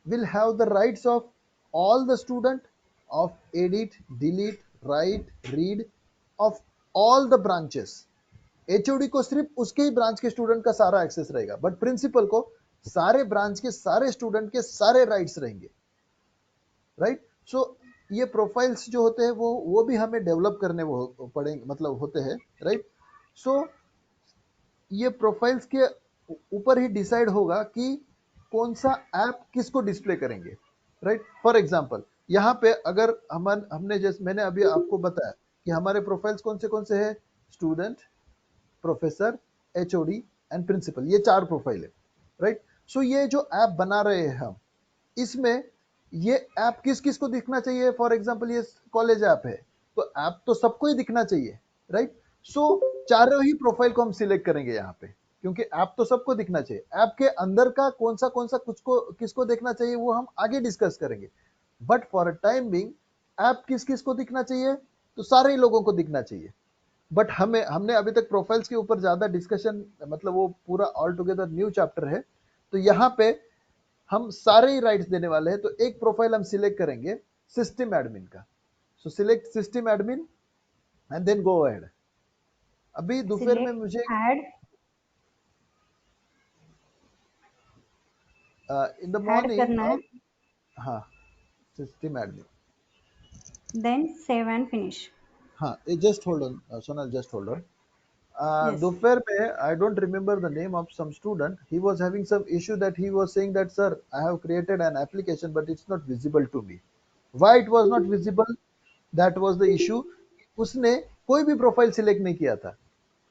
will have the rights of all the student of edit, delete, write, read of all the branches. HOD को सिर्फ उसके ही ब्रांच के स्टूडेंट का सारा एक्सेस रहेगा, बट प्रिंसिपल को सारे ब्रांच के सारे स्टूडेंट के सारे राइट्स रहेंगे, राइट। सो ये प्रोफाइल्स जो होते हैं वो भी हमें डेवलप करने वो पड़ेंगे, मतलब होते हैं, राइट। सो ये प्रोफाइल्स के ऊपर ही डिसाइड होगा कि कौन सा ऐप किसको डिस्प्ले करेंगे, राइट। फॉर एग्जांपल यहाँ पे अगर हमने जैसे मैंने अभी आपको बताया कि हमारे प्रोफाइल्स कौन से हैं, student, professor, HOD and principal, ये 4 प्रोफाइल है, राइट। सो ये जो ऐप बना रहे हैं हम, इसमें ये ऐप किस किस को दिखना चाहिए? फॉर एग्जांपल ये कॉलेज ऐप है, तो ऐप तो सबको ही दिखना चाहिए, राइट। सो चारों ही प्रोफाइल को हम सिलेक्ट करेंगे यहाँ पे, क्योंकि ऐप तो सबको दिखना चाहिए। ऐप के अंदर का कौन सा किसको देखना चाहिए वो हम आगे डिस्कस करेंगे। But for time Bing app किस किस को दिखना चाहिए? तो सारे ही लोगों को दिखना चाहिए। बट हमने अभी तक प्रोफाइल्स के ऊपर ज्यादा डिस्कशन, मतलब वो पूरा ऑल टुगेदर न्यू चैप्टर है, तो यहाँ पे हम सारे ही राइट्स देने वाले हैं। तो एक प्रोफाइल हम सिलेक्ट करेंगे सिस्टम एडमिन का। So select system admin and then go ahead. अभी दोपहर में मुझे add in the add morning, करना है, हाँ, system admin, then save and finish. हाँ, just hold on Sonal, just hold on. Yes, दोपहर में I don't remember the name of some student. He was having some issue that he was saying that, sir, I have created an application, but it's not visible to me. Why it was not visible? That was the issue, उसने कोई भी profile select नहीं किया था,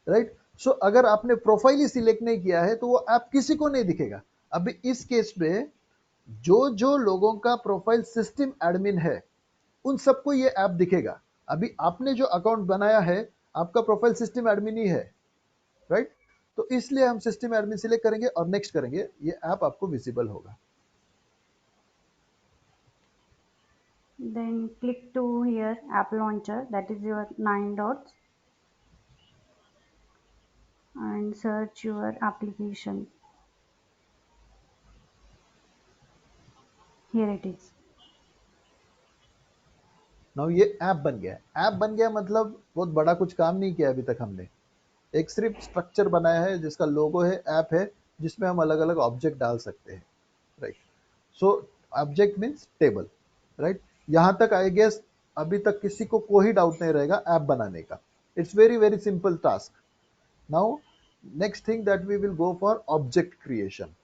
right. सो अगर आपने profile ही select नहीं किया है तो वो ऐप किसी को नहीं दिखेगा। अभी इस केस में जो जो लोगों का प्रोफाइल सिस्टम एडमिन है उन सबको ये ऐप दिखेगा। अभी आपने जो अकाउंट बनाया है आपका प्रोफाइल सिस्टम एडमिन ही है, राइट। तो इसलिए हम सिस्टम एडमिन सिलेक्ट करेंगे और नेक्स्ट करेंगे, ये ऐप आपको विजिबल होगा। Then click to here app launcher, that is your 9 dots, and search your application. Here it is. Now ये ऐप बन गया है। ऐप बन गया मतलब बहुत बड़ा कुछ काम नहीं किया अभी तक हमने, एक सिर्फ स्ट्रक्चर बनाया है जिसका लोगो है, ऐप है, जिसमें हम अलग अलग ऑब्जेक्ट डाल सकते हैं, right. So object means table, right. यहां तक आई गेस अभी तक किसी को कोई डाउट नहीं रहेगा ऐप बनाने का। It's very very simple task. Now next thing that we will go for object creation,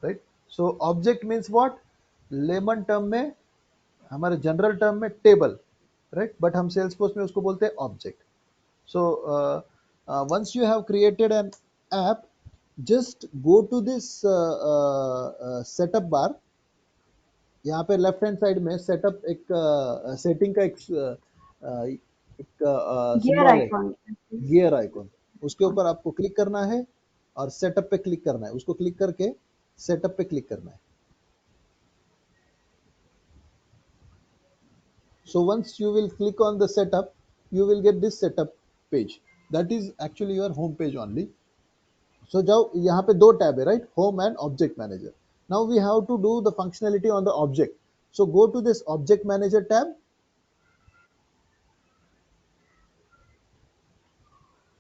right. So object means what, layman term में, हमारे जनरल टर्म में टेबल, राइट, बट हम सेल्सफोर्स में उसको बोलते हैं object. So once you have created an app, just go to this setup bar। यहाँ पे लेफ्ट हैंड साइड में सेटअप एक सेटिंग का एक Gear सिंबल है, icon. Gear icon. उसके ऊपर आपको क्लिक करना है और सेटअप पे क्लिक करना है। उसको क्लिक करके सेटअप पे क्लिक करना है। So once you will click on the setup, you will get this setup page. That is actually your home page only. So जाओ, यहाँ पे दो टैब है, right, home and object manager. Now we have to do the functionality on the object. So go to this object manager tab.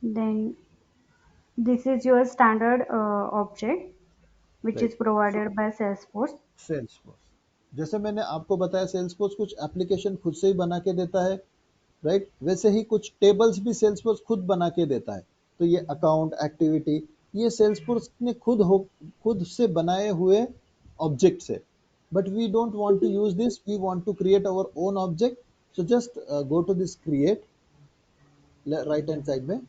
Then this is your standard object which is right, provided by Salesforce. Salesforce, जैसे मैंने आपको बताया Salesforce कुछ application खुद से ही बना के देता है, राइट, वैसे ही कुछ टेबल्स भी सेल्सफोर्स खुद बना के देता है। तो ये अकाउंट एक्टिविटी, ये सेल्सफोर्स ने खुद से बनाए हुए ऑब्जेक्ट्स है। But we don't want to use this, we want to create our own object. So just go to this create, right hand side में।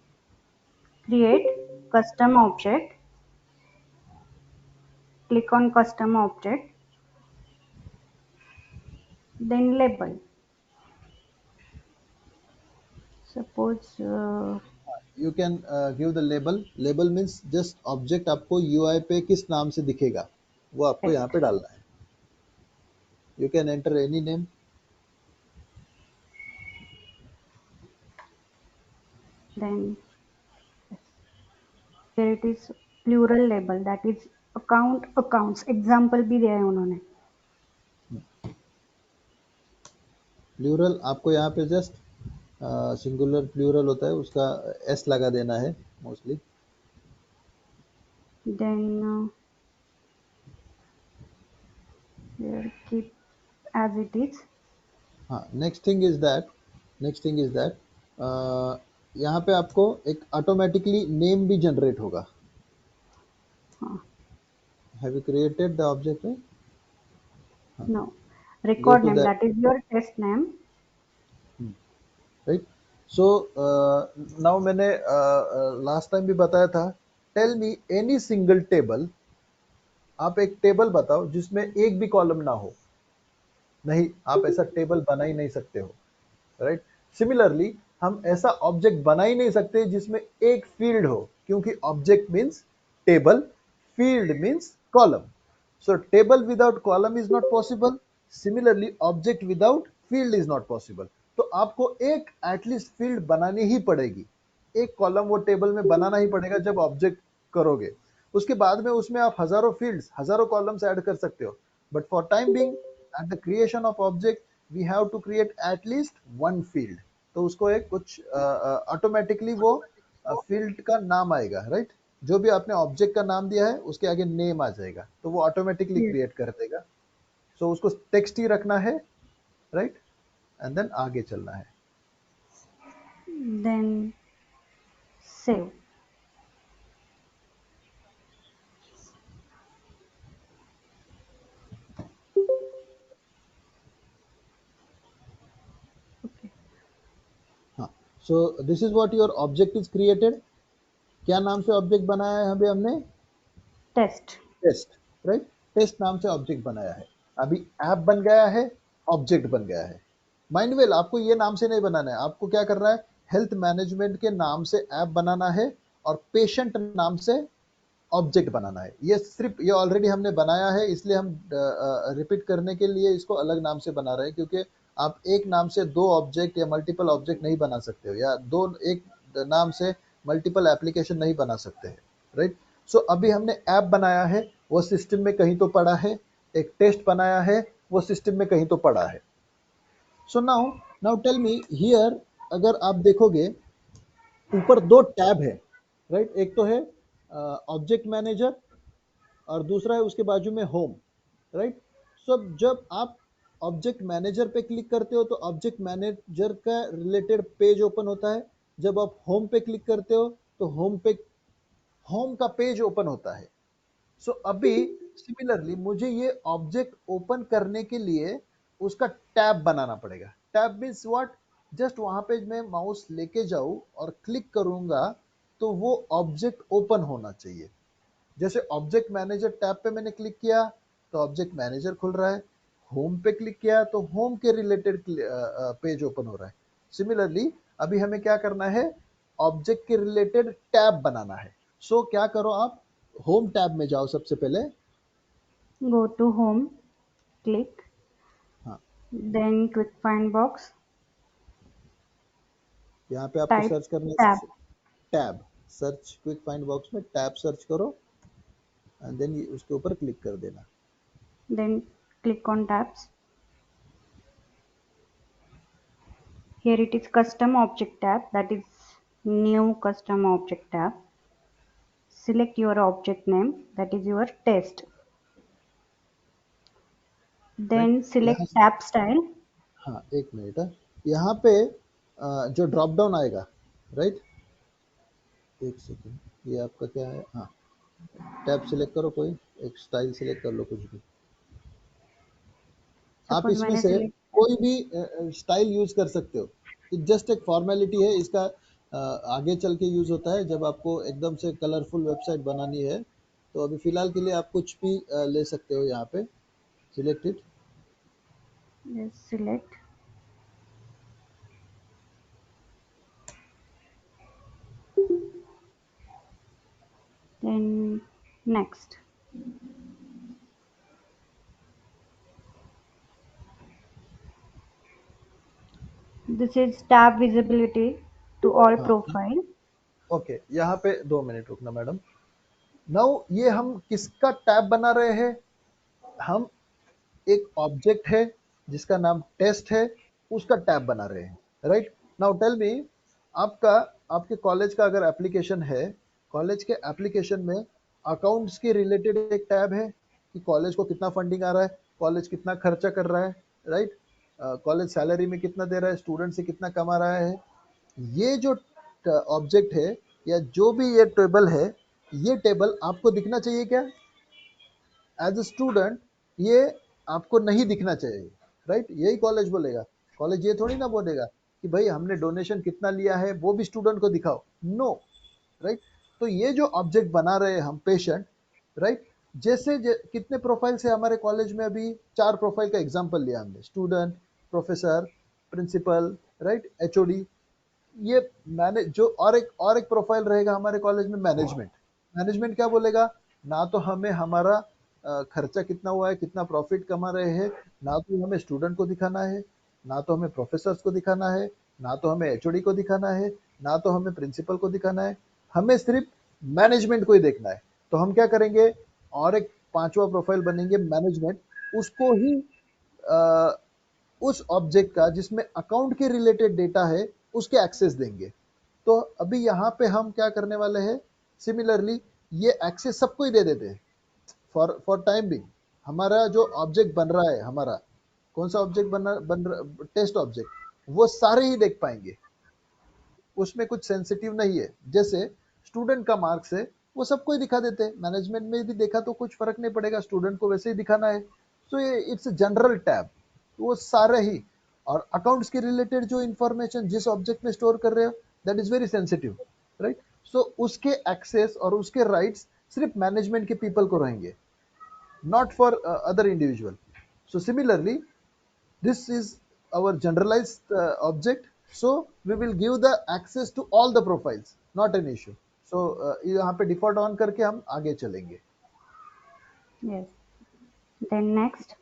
Create custom object. Click on custom object. Then label. Suppose you can give the label. Label means just object आपको UI पे किस नाम से दिखेगा वो आपको yes. यहाँ पे डालना है। You can enter any name. Then here it is plural label, that is account accounts. Example भी दिया है उन्होंने. प्लूरल आपको यहाँ पे जस्ट सिंगुलर प्लूरल होता है उसका एस लगा देना है mostly. Then here keep as it is. हाँ, नेक्स्ट थिंग इज दैट यहाँ पे आपको एक ऑटोमेटिकली नेम भी जनरेट होगा। हाँ. Have you created the object? No. Go Record to name, that, that is your test name. Right. So now मैंने last time भी बताया था, tell me any single table. आप एक टेबल बताओ जिसमें एक भी कॉलम ना हो। नहीं, आप ऐसा टेबल बना ही नहीं सकते हो, राइट। सिमिलरली हम ऐसा ऑब्जेक्ट बना ही नहीं सकते जिसमें एक फील्ड हो, क्योंकि object means table, field means column. So table without column is not possible. Similarly object without field is not possible. तो आपको एक एटलीस्ट फील्ड बनानी ही पड़ेगी, एक कॉलम वो टेबल में बनाना ही पड़ेगा जब ऑब्जेक्ट करोगे। उसके बाद में उसमें आप हजारों फील्ड्स, हजारों कॉलम्स ऐड कर सकते हो। But for time being at the creation of object we have to create at least one field. तो उसको एक कुछ ऑटोमेटिकली वो फील्ड का नाम आएगा, राइट। जो भी आपने ऑब्जेक्ट का नाम दिया है उसके आगे नेम आ जाएगा, तो वो ऑटोमेटिकली Yes. क्रिएट कर देगा। सो उसको टेक्स्ट ही रखना है, राइट, एंड देन आगे चलना है। Then save. Okay. So this is what your object is created. क्या नाम से ऑब्जेक्ट बनाया है अभी हमने? टेस्ट. टेस्ट. राइट. टेस्ट नाम से ऑब्जेक्ट बनाया है. अभी ऐप बन गया है, ऑब्जेक्ट बन गया है. माइंड वेल, आपको ये नाम से नहीं बनाना है. आपको क्या करना है, हेल्थ मैनेजमेंट के नाम से ऐप बनाना है और पेशेंट नाम से ऑब्जेक्ट बनाना है. ये सिर्फ ये ऑलरेडी हमने बनाया है, इसलिए हम रिपीट करने के लिए इसको अलग नाम से बना रहे हैं, क्योंकि आप एक नाम से दो ऑब्जेक्ट या मल्टीपल ऑब्जेक्ट नहीं बना सकते हो, या दो एक नाम से मल्टीपल एप्लीकेशन नहीं बना सकते हैं. राइट. सो अभी हमने ऐप बनाया है, वो सिस्टम में कहीं तो पड़ा है. एक टेस्ट बनाया है, वो सिस्टम में कहीं तो पड़ा है. So now now tell me here, अगर आप देखोगे ऊपर दो टैब है. राइट. एक तो है ऑब्जेक्ट मैनेजर और दूसरा है उसके बाजू में होम. राइट. सो जब आप ऑब्जेक्ट मैनेजर पे क्लिक करते हो तो ऑब्जेक्ट मैनेजर का रिलेटेड पेज ओपन होता है. जब आप होम पे क्लिक करते हो तो होम का पेज ओपन होता है. सो अभी सिमिलरली मुझे ये ऑब्जेक्ट ओपन करने के लिए उसका टैब बनाना पड़ेगा. Tab means what? जस्ट वहां पे मैं माउस लेके जाऊं और क्लिक करूंगा तो वो ऑब्जेक्ट ओपन होना चाहिए. जैसे ऑब्जेक्ट मैनेजर टैब पे मैंने क्लिक किया तो ऑब्जेक्ट मैनेजर खुल रहा है. होम पे क्लिक किया तो होम के रिलेटेड पेज ओपन हो रहा है. सिमिलरली अभी हमें क्या करना है, ऑब्जेक्ट के रिलेटेड टैब बनाना है. सो क्या करो, आप होम टैब में जाओ सबसे पहले. Go to home, click, हाँ, then quick find box, यहाँ पे आपको type सर्च करना tab, है tab. Search quick find box में टैब सर्च करो एंड देन उसके ऊपर क्लिक कर देना. then click on tabs. Here it is custom object tab, that is new custom object tab. Select your object name, that is your test. Right. Then यहाँ select tab style. हाँ, एक minute है. यहाँ पे जो drop down आएगा. Right. एक second, ये आपका क्या है? हाँ, टैब सिलेक्ट करो, कोई एक स्टाइल सिलेक्ट कर लो, कुछ भी. आप Suppose इसमें मैंने से select कोई भी स्टाइल यूज कर सकते हो. ये जस्ट एक फॉर्मेलिटी है इसका. आगे चल के यूज होता है जब आपको एकदम से कलरफुल वेबसाइट बनानी है. तो अभी फिलहाल के लिए आप कुछ भी ले सकते हो. यहाँ पे select it. yes, select. Then next. This is tab visibility to all हाँ, profile. ओके. यहाँ पे 2 मिनट रुकना मैडम. नाउ ये हम किसका टैब बना रहे हैं? हम एक ऑब्जेक्ट है जिसका नाम टेस्ट है, उसका टैब बना रहे हैं. राइट. नाउ टेल मी, आपका आपके कॉलेज का अगर एप्लीकेशन है, कॉलेज के एप्लीकेशन में अकाउंट्स के रिलेटेड एक टैब है कि कॉलेज को कितना फंडिंग आ रहा है, कॉलेज कितना खर्चा कर रहा है. राइट. कॉलेज सैलरी में कितना दे रहा है, स्टूडेंट से कितना कमा रहा है. ये जो ऑब्जेक्ट है या जो भी ये टेबल है, ये टेबल आपको दिखना चाहिए क्या? एज अ स्टूडेंट ये आपको नहीं दिखना चाहिए. राइट. यही कॉलेज बोलेगा. कॉलेज ये थोड़ी ना बोलेगा कि भाई हमने डोनेशन कितना लिया है वो भी स्टूडेंट को दिखाओ. नो. राइट. तो ये जो ऑब्जेक्ट बना रहे हैं हम, पेशेंट. राइट. कितने प्रोफाइल से हमारे कॉलेज में, अभी 4 प्रोफाइल का एग्जांपल लिया हमने. Student, professor, principal, right, HOD. ये मैनेज जो और एक प्रोफाइल रहेगा हमारे कॉलेज में, मैनेजमेंट. मैनेजमेंट क्या बोलेगा? ना तो हमें हमारा खर्चा कितना हुआ है, कितना प्रॉफिट कमा रहे हैं, ना तो हमें स्टूडेंट को दिखाना है, ना तो हमें प्रोफेसर्स को दिखाना है, ना तो हमें एचओडी को दिखाना है, ना तो हमें प्रिंसिपल को दिखाना है. हमें सिर्फ मैनेजमेंट को ही देखना है. तो हम क्या करेंगे, और एक पांचवा प्रोफाइल बनेंगे, मैनेजमेंट. उसको ही उस ऑब्जेक्ट का जिसमें अकाउंट के रिलेटेड डेटा है उसके एक्सेस देंगे. तो अभी यहाँ पे हम क्या करने वाले हैं, सिमिलरली ये एक्सेस सबको ही दे देते हैं फॉर टाइम बिंग. हमारा जो ऑब्जेक्ट बन रहा है, हमारा कौन सा ऑब्जेक्ट बन रहा, टेस्ट ऑब्जेक्ट, वो सारे ही देख पाएंगे. उसमें कुछ सेंसिटिव नहीं है. जैसे स्टूडेंट का मार्क्स है, वो सबको ही दिखा देते हैं. मैनेजमेंट में भी देखा तो कुछ फर्क नहीं पड़ेगा, स्टूडेंट को वैसे ही दिखाना है. सो ये इट्स जनरल टैब. वो सारे ही और अकाउंट्स के रिलेटेड जो इंफॉर्मेशन जिस ऑब्जेक्ट में स्टोर कर रहे हो that is very sensitive, right? So उसके एक्सेस और उसके राइट्स सिर्फ मैनेजमेंट के पीपल को रहेंगे, not for other individual. So similarly, this is our generalized object. So we will give the access to all the profiles, not an issue. So यहाँ पे default on करके हम आगे चलेंगे. Yes. Then next,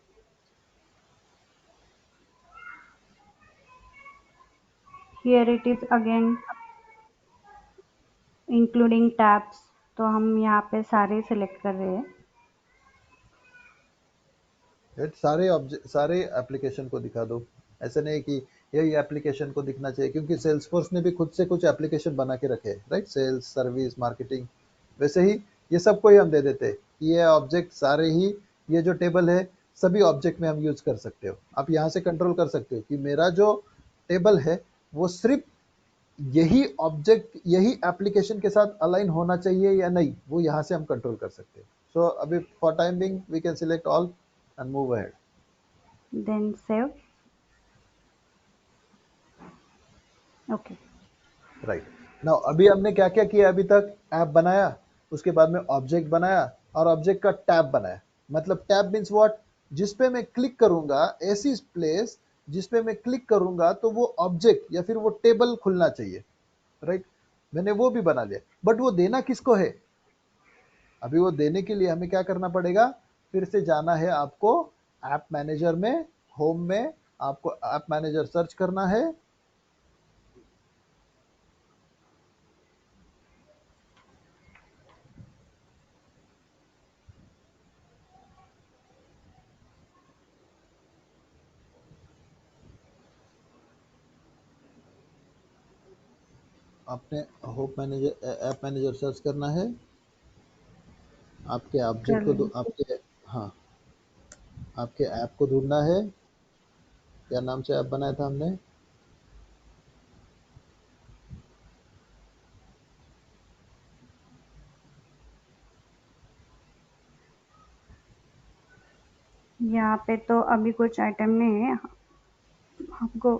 here it is again including tabs. तो हम यहाँ पे सारे सिलेक्ट कर रहे हैं. राइट, सारे ऑब्जेक्ट सारे एप्लीकेशन को दिखा दो. ऐसा नहीं कि यही एप्लीकेशन को दिखना चाहिए, क्योंकि सेल्सफोर्स ने भी खुद से कुछ एप्लीकेशन बना के रखे हैं, राइट? सेल्स, सर्विस, मार्केटिंग, वैसे ही ये सबको ही हम दे देते हैं कि ये ऑब्जेक्ट सारे ही, ये जो टेबल है सभी ऑब्जेक्ट में हम यूज कर सकते हो. आप यहाँ से कंट्रोल कर सकते हो कि मेरा जो टेबल है वो सिर्फ यही ऑब्जेक्ट यही एप्लीकेशन के साथ अलाइन होना चाहिए या नहीं, वो यहाँ से हम कंट्रोल कर सकते हैं. सो अभी for time being we can select all and move ahead. Then save. Okay. Right. Now अभी हमने क्या क्या किया अभी तक? ऐप बनाया, उसके बाद में ऑब्जेक्ट बनाया और ऑब्जेक्ट का टैब बनाया. मतलब टैब मीन्स व्हाट? जिस पे मैं क्लिक करूंगा, ऐसी प्लेस जिस पे मैं क्लिक करूंगा तो वो ऑब्जेक्ट या फिर वो टेबल खुलना चाहिए, राइट? मैंने वो भी बना लिया, बट वो देना किसको है? अभी वो देने के लिए हमें क्या करना पड़ेगा? फिर से जाना है आपको ऐप मैनेजर में, होम में आपको ऐप मैनेजर सर्च करना है. आपने hope manager app manager search करना है. आपके कर ऑब्जेक्ट को रहे हैं. आपके, हाँ, आपके ऐप को ढूंढना है. क्या नाम से ऐप बनाया था हमने? यहाँ पे तो अभी कुछ आइटम नहीं है हमको.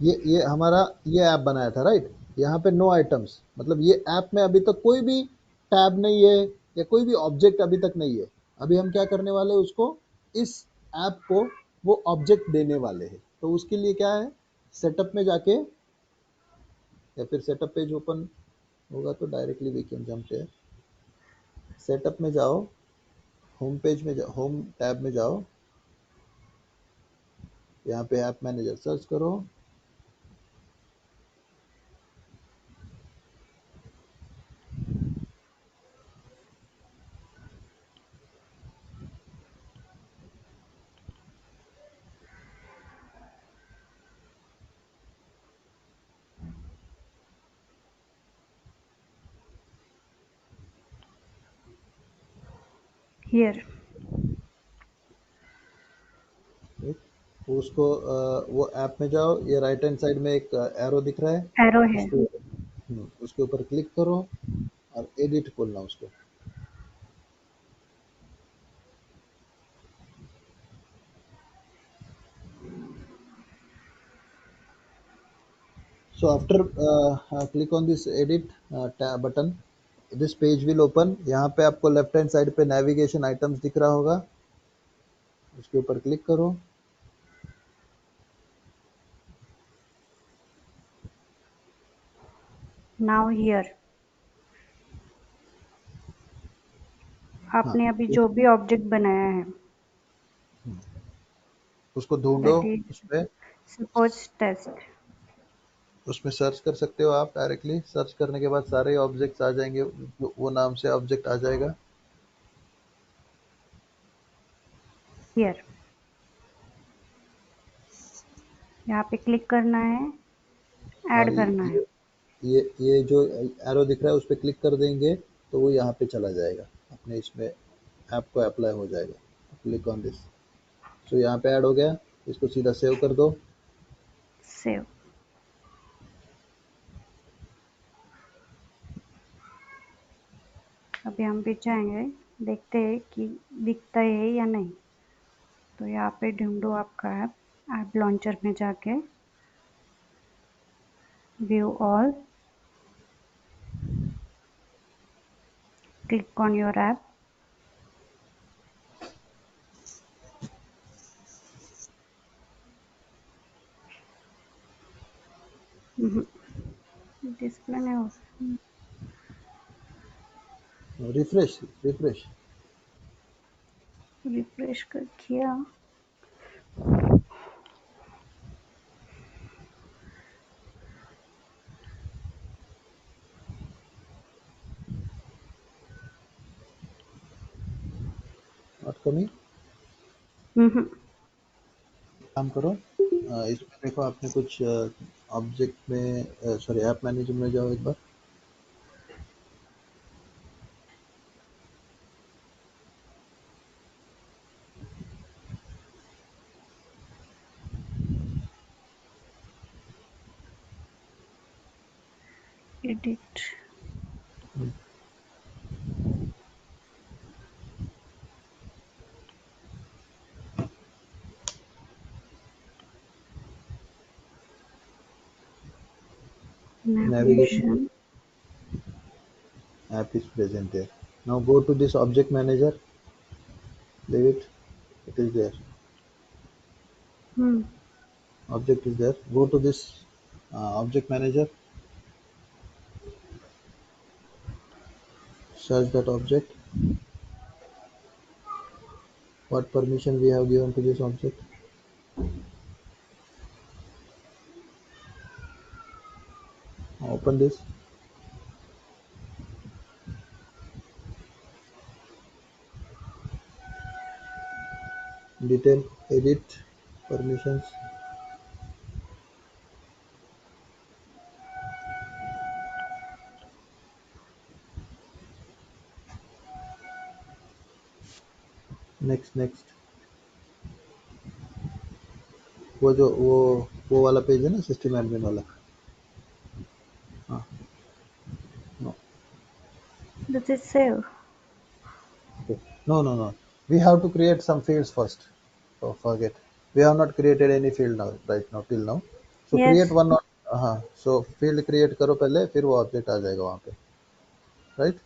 ये हमारा ये ऐप बनाया था, राइट? यहाँ पे नो आइटम्स, मतलब ये ऐप में अभी तक कोई भी टैब नहीं है या कोई भी ऑब्जेक्ट अभी तक नहीं है. अभी हम क्या करने वाले हैं? उसको, इस ऐप को वो ऑब्जेक्ट देने वाले हैं. तो उसके लिए क्या है? सेटअप में जाके, या फिर सेटअप पेज ओपन होगा तो डायरेक्टली वी कैन जंप है. सेटअप में जाओ, होम पेज में जाओ, होम टैब में जाओ, यहाँ पे ऐप मैनेजर सर्च करो. Here. ठीक? तो उसको वो ऐप में जाओ, ये राइट हैंड साइड में एक एरो दिख रहा है, Arrow है. उसके उसके ऊपर क्लिक करो और एडिट खोलना उसको. So after click on this edit tab button, this page will open. यहाँ पे आपको लेफ्ट हैंड साइड पे नेविगेशन आइटम्स दिख रहा होगा, उसके ऊपर क्लिक करो. Now here. हाँ, आपने अभी जो भी ऑब्जेक्ट बनाया है उसको ढूंढो. that is उसमें suppose test. उसमें सर्च कर सकते हो आप. डायरेक्टली सर्च करने के बाद सारे ऑब्जेक्ट्स आ जाएंगे, वो नाम से ऑब्जेक्ट आ जाएगा. Here. यहाँ पे क्लिक करना है, और ऐड करना है. ये जो एरो दिख रहा है उस पर क्लिक कर देंगे तो वो यहाँ पे चला जाएगा, अपने इसमें ऐप को अप्लाई हो जाएगा. Click on this. सो यहाँ पे ऐड हो गया. इसको सीधा सेव कर दो. सेव. अभी हम पीछे आएंगे, देखते हैं कि दिखता है या नहीं. तो यहाँ पे ढूंढो आपका ऐप. ऐप लॉन्चर में जाके view all, click on your app, display नहीं हो, रिफ्रेश रिफ्रेश रिफ्रेश कर किया, नॉट कमिंग। काम करो, इसमें देखो आपने कुछ ऑब्जेक्ट में सॉरी ऐप मैनेजर में जाओ एक बार। Edit, Navigation navigation, app is present there. Now go to this object manager, leave it, it is there, object is there. Go to this object manager, search that object, what permission we have given to this object. Open this, detail, edit, permissions, next। वो वाला page है ना system admin वाला। हाँ, no, does it save? okay. No, we have to create some fields first. So forget, we have not created any field now, right now, till now. So Yes, create one, हाँ, so field create करो पहले, फिर वो object आ जाएगा वहाँ पे, right.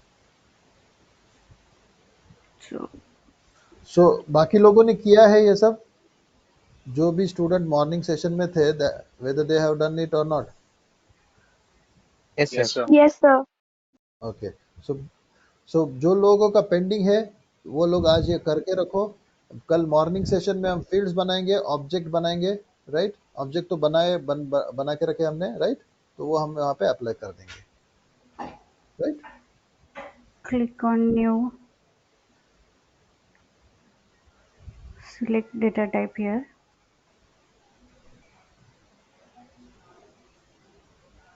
so सो बाकी लोगों ने किया है ये सब, जो भी स्टूडेंट मॉर्निंग सेशन में थे, whether they have done it or not? Yes Yes, sir. sir. Yes, sir. Okay, so जो लोगों का पेंडिंग है वो लोग आज ये करके रखो। कल मॉर्निंग सेशन में हम फील्ड्स बनाएंगे, ऑब्जेक्ट बनाएंगे, राइट। ऑब्जेक्ट तो बना के रखे हमने, राइट, तो वो हम वहाँ पे अप्लाई कर देंगे, right. click on new, select data type here,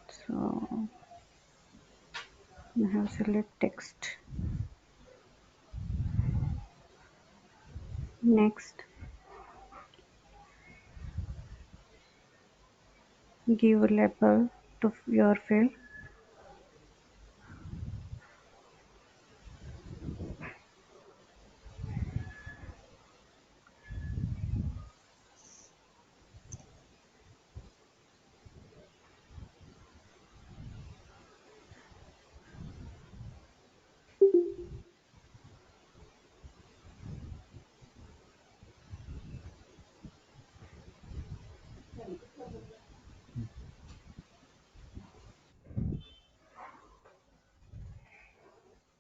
so I have select text, next, give a label to your field,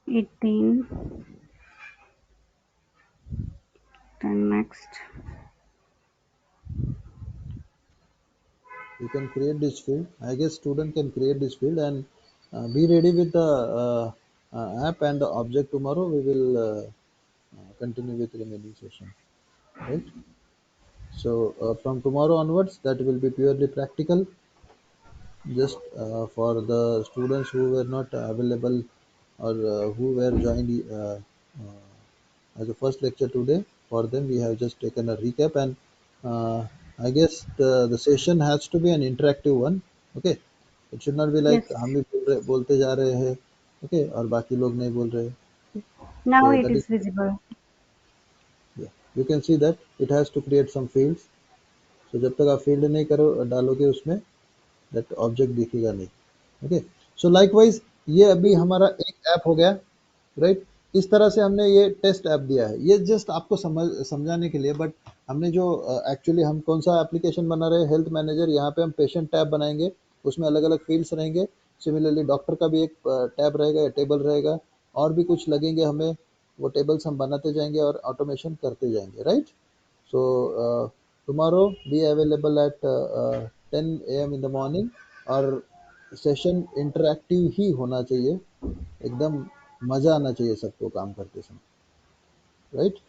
eighteen, then next, You can create this field. I guess student can create this field and be ready with the app and the object. Tomorrow we will continue with remaining session, right. So from tomorrow onwards, that will be purely practical, just for the students who were not available or who were joined as a first lecture today. For them we have just taken a recap, and I guess the session has to be an interactive one, okay. It should not be like yes, हम भी बोलते जा रहे हैं, okay, और बाकी लोग नहीं बोल रहे, okay? now So it that is, is visible, yeah, you can see that it has to create some fields, So जब तक आप फील्ड नहीं करो डालोगे उसमें, दैट ऑब्जेक्ट दिखेगा नहीं। ओके, सो लाइकवाइज ये अभी हमारा एक ऐप हो गया, राइट। इस तरह से हमने ये टेस्ट ऐप दिया है, ये जस्ट आपको समझाने के लिए। बट हमने जो एक्चुअली हम कौन सा एप्लीकेशन बना रहे हैं, हेल्थ मैनेजर, यहाँ पे हम पेशेंट टैब बनाएंगे, उसमें अलग अलग फील्ड्स रहेंगे। सिमिलरली डॉक्टर का भी एक टैब रहेगा या टेबल रहेगा, और भी कुछ लगेंगे हमें, वो टेबल्स हम बनाते जाएंगे और ऑटोमेशन करते जाएंगे, right. So tomorrow be available at 10 a.m. in the morning, और सेशन इंटरैक्टिव ही होना चाहिए, एकदम मजा आना चाहिए सबको काम करते समय, राइट।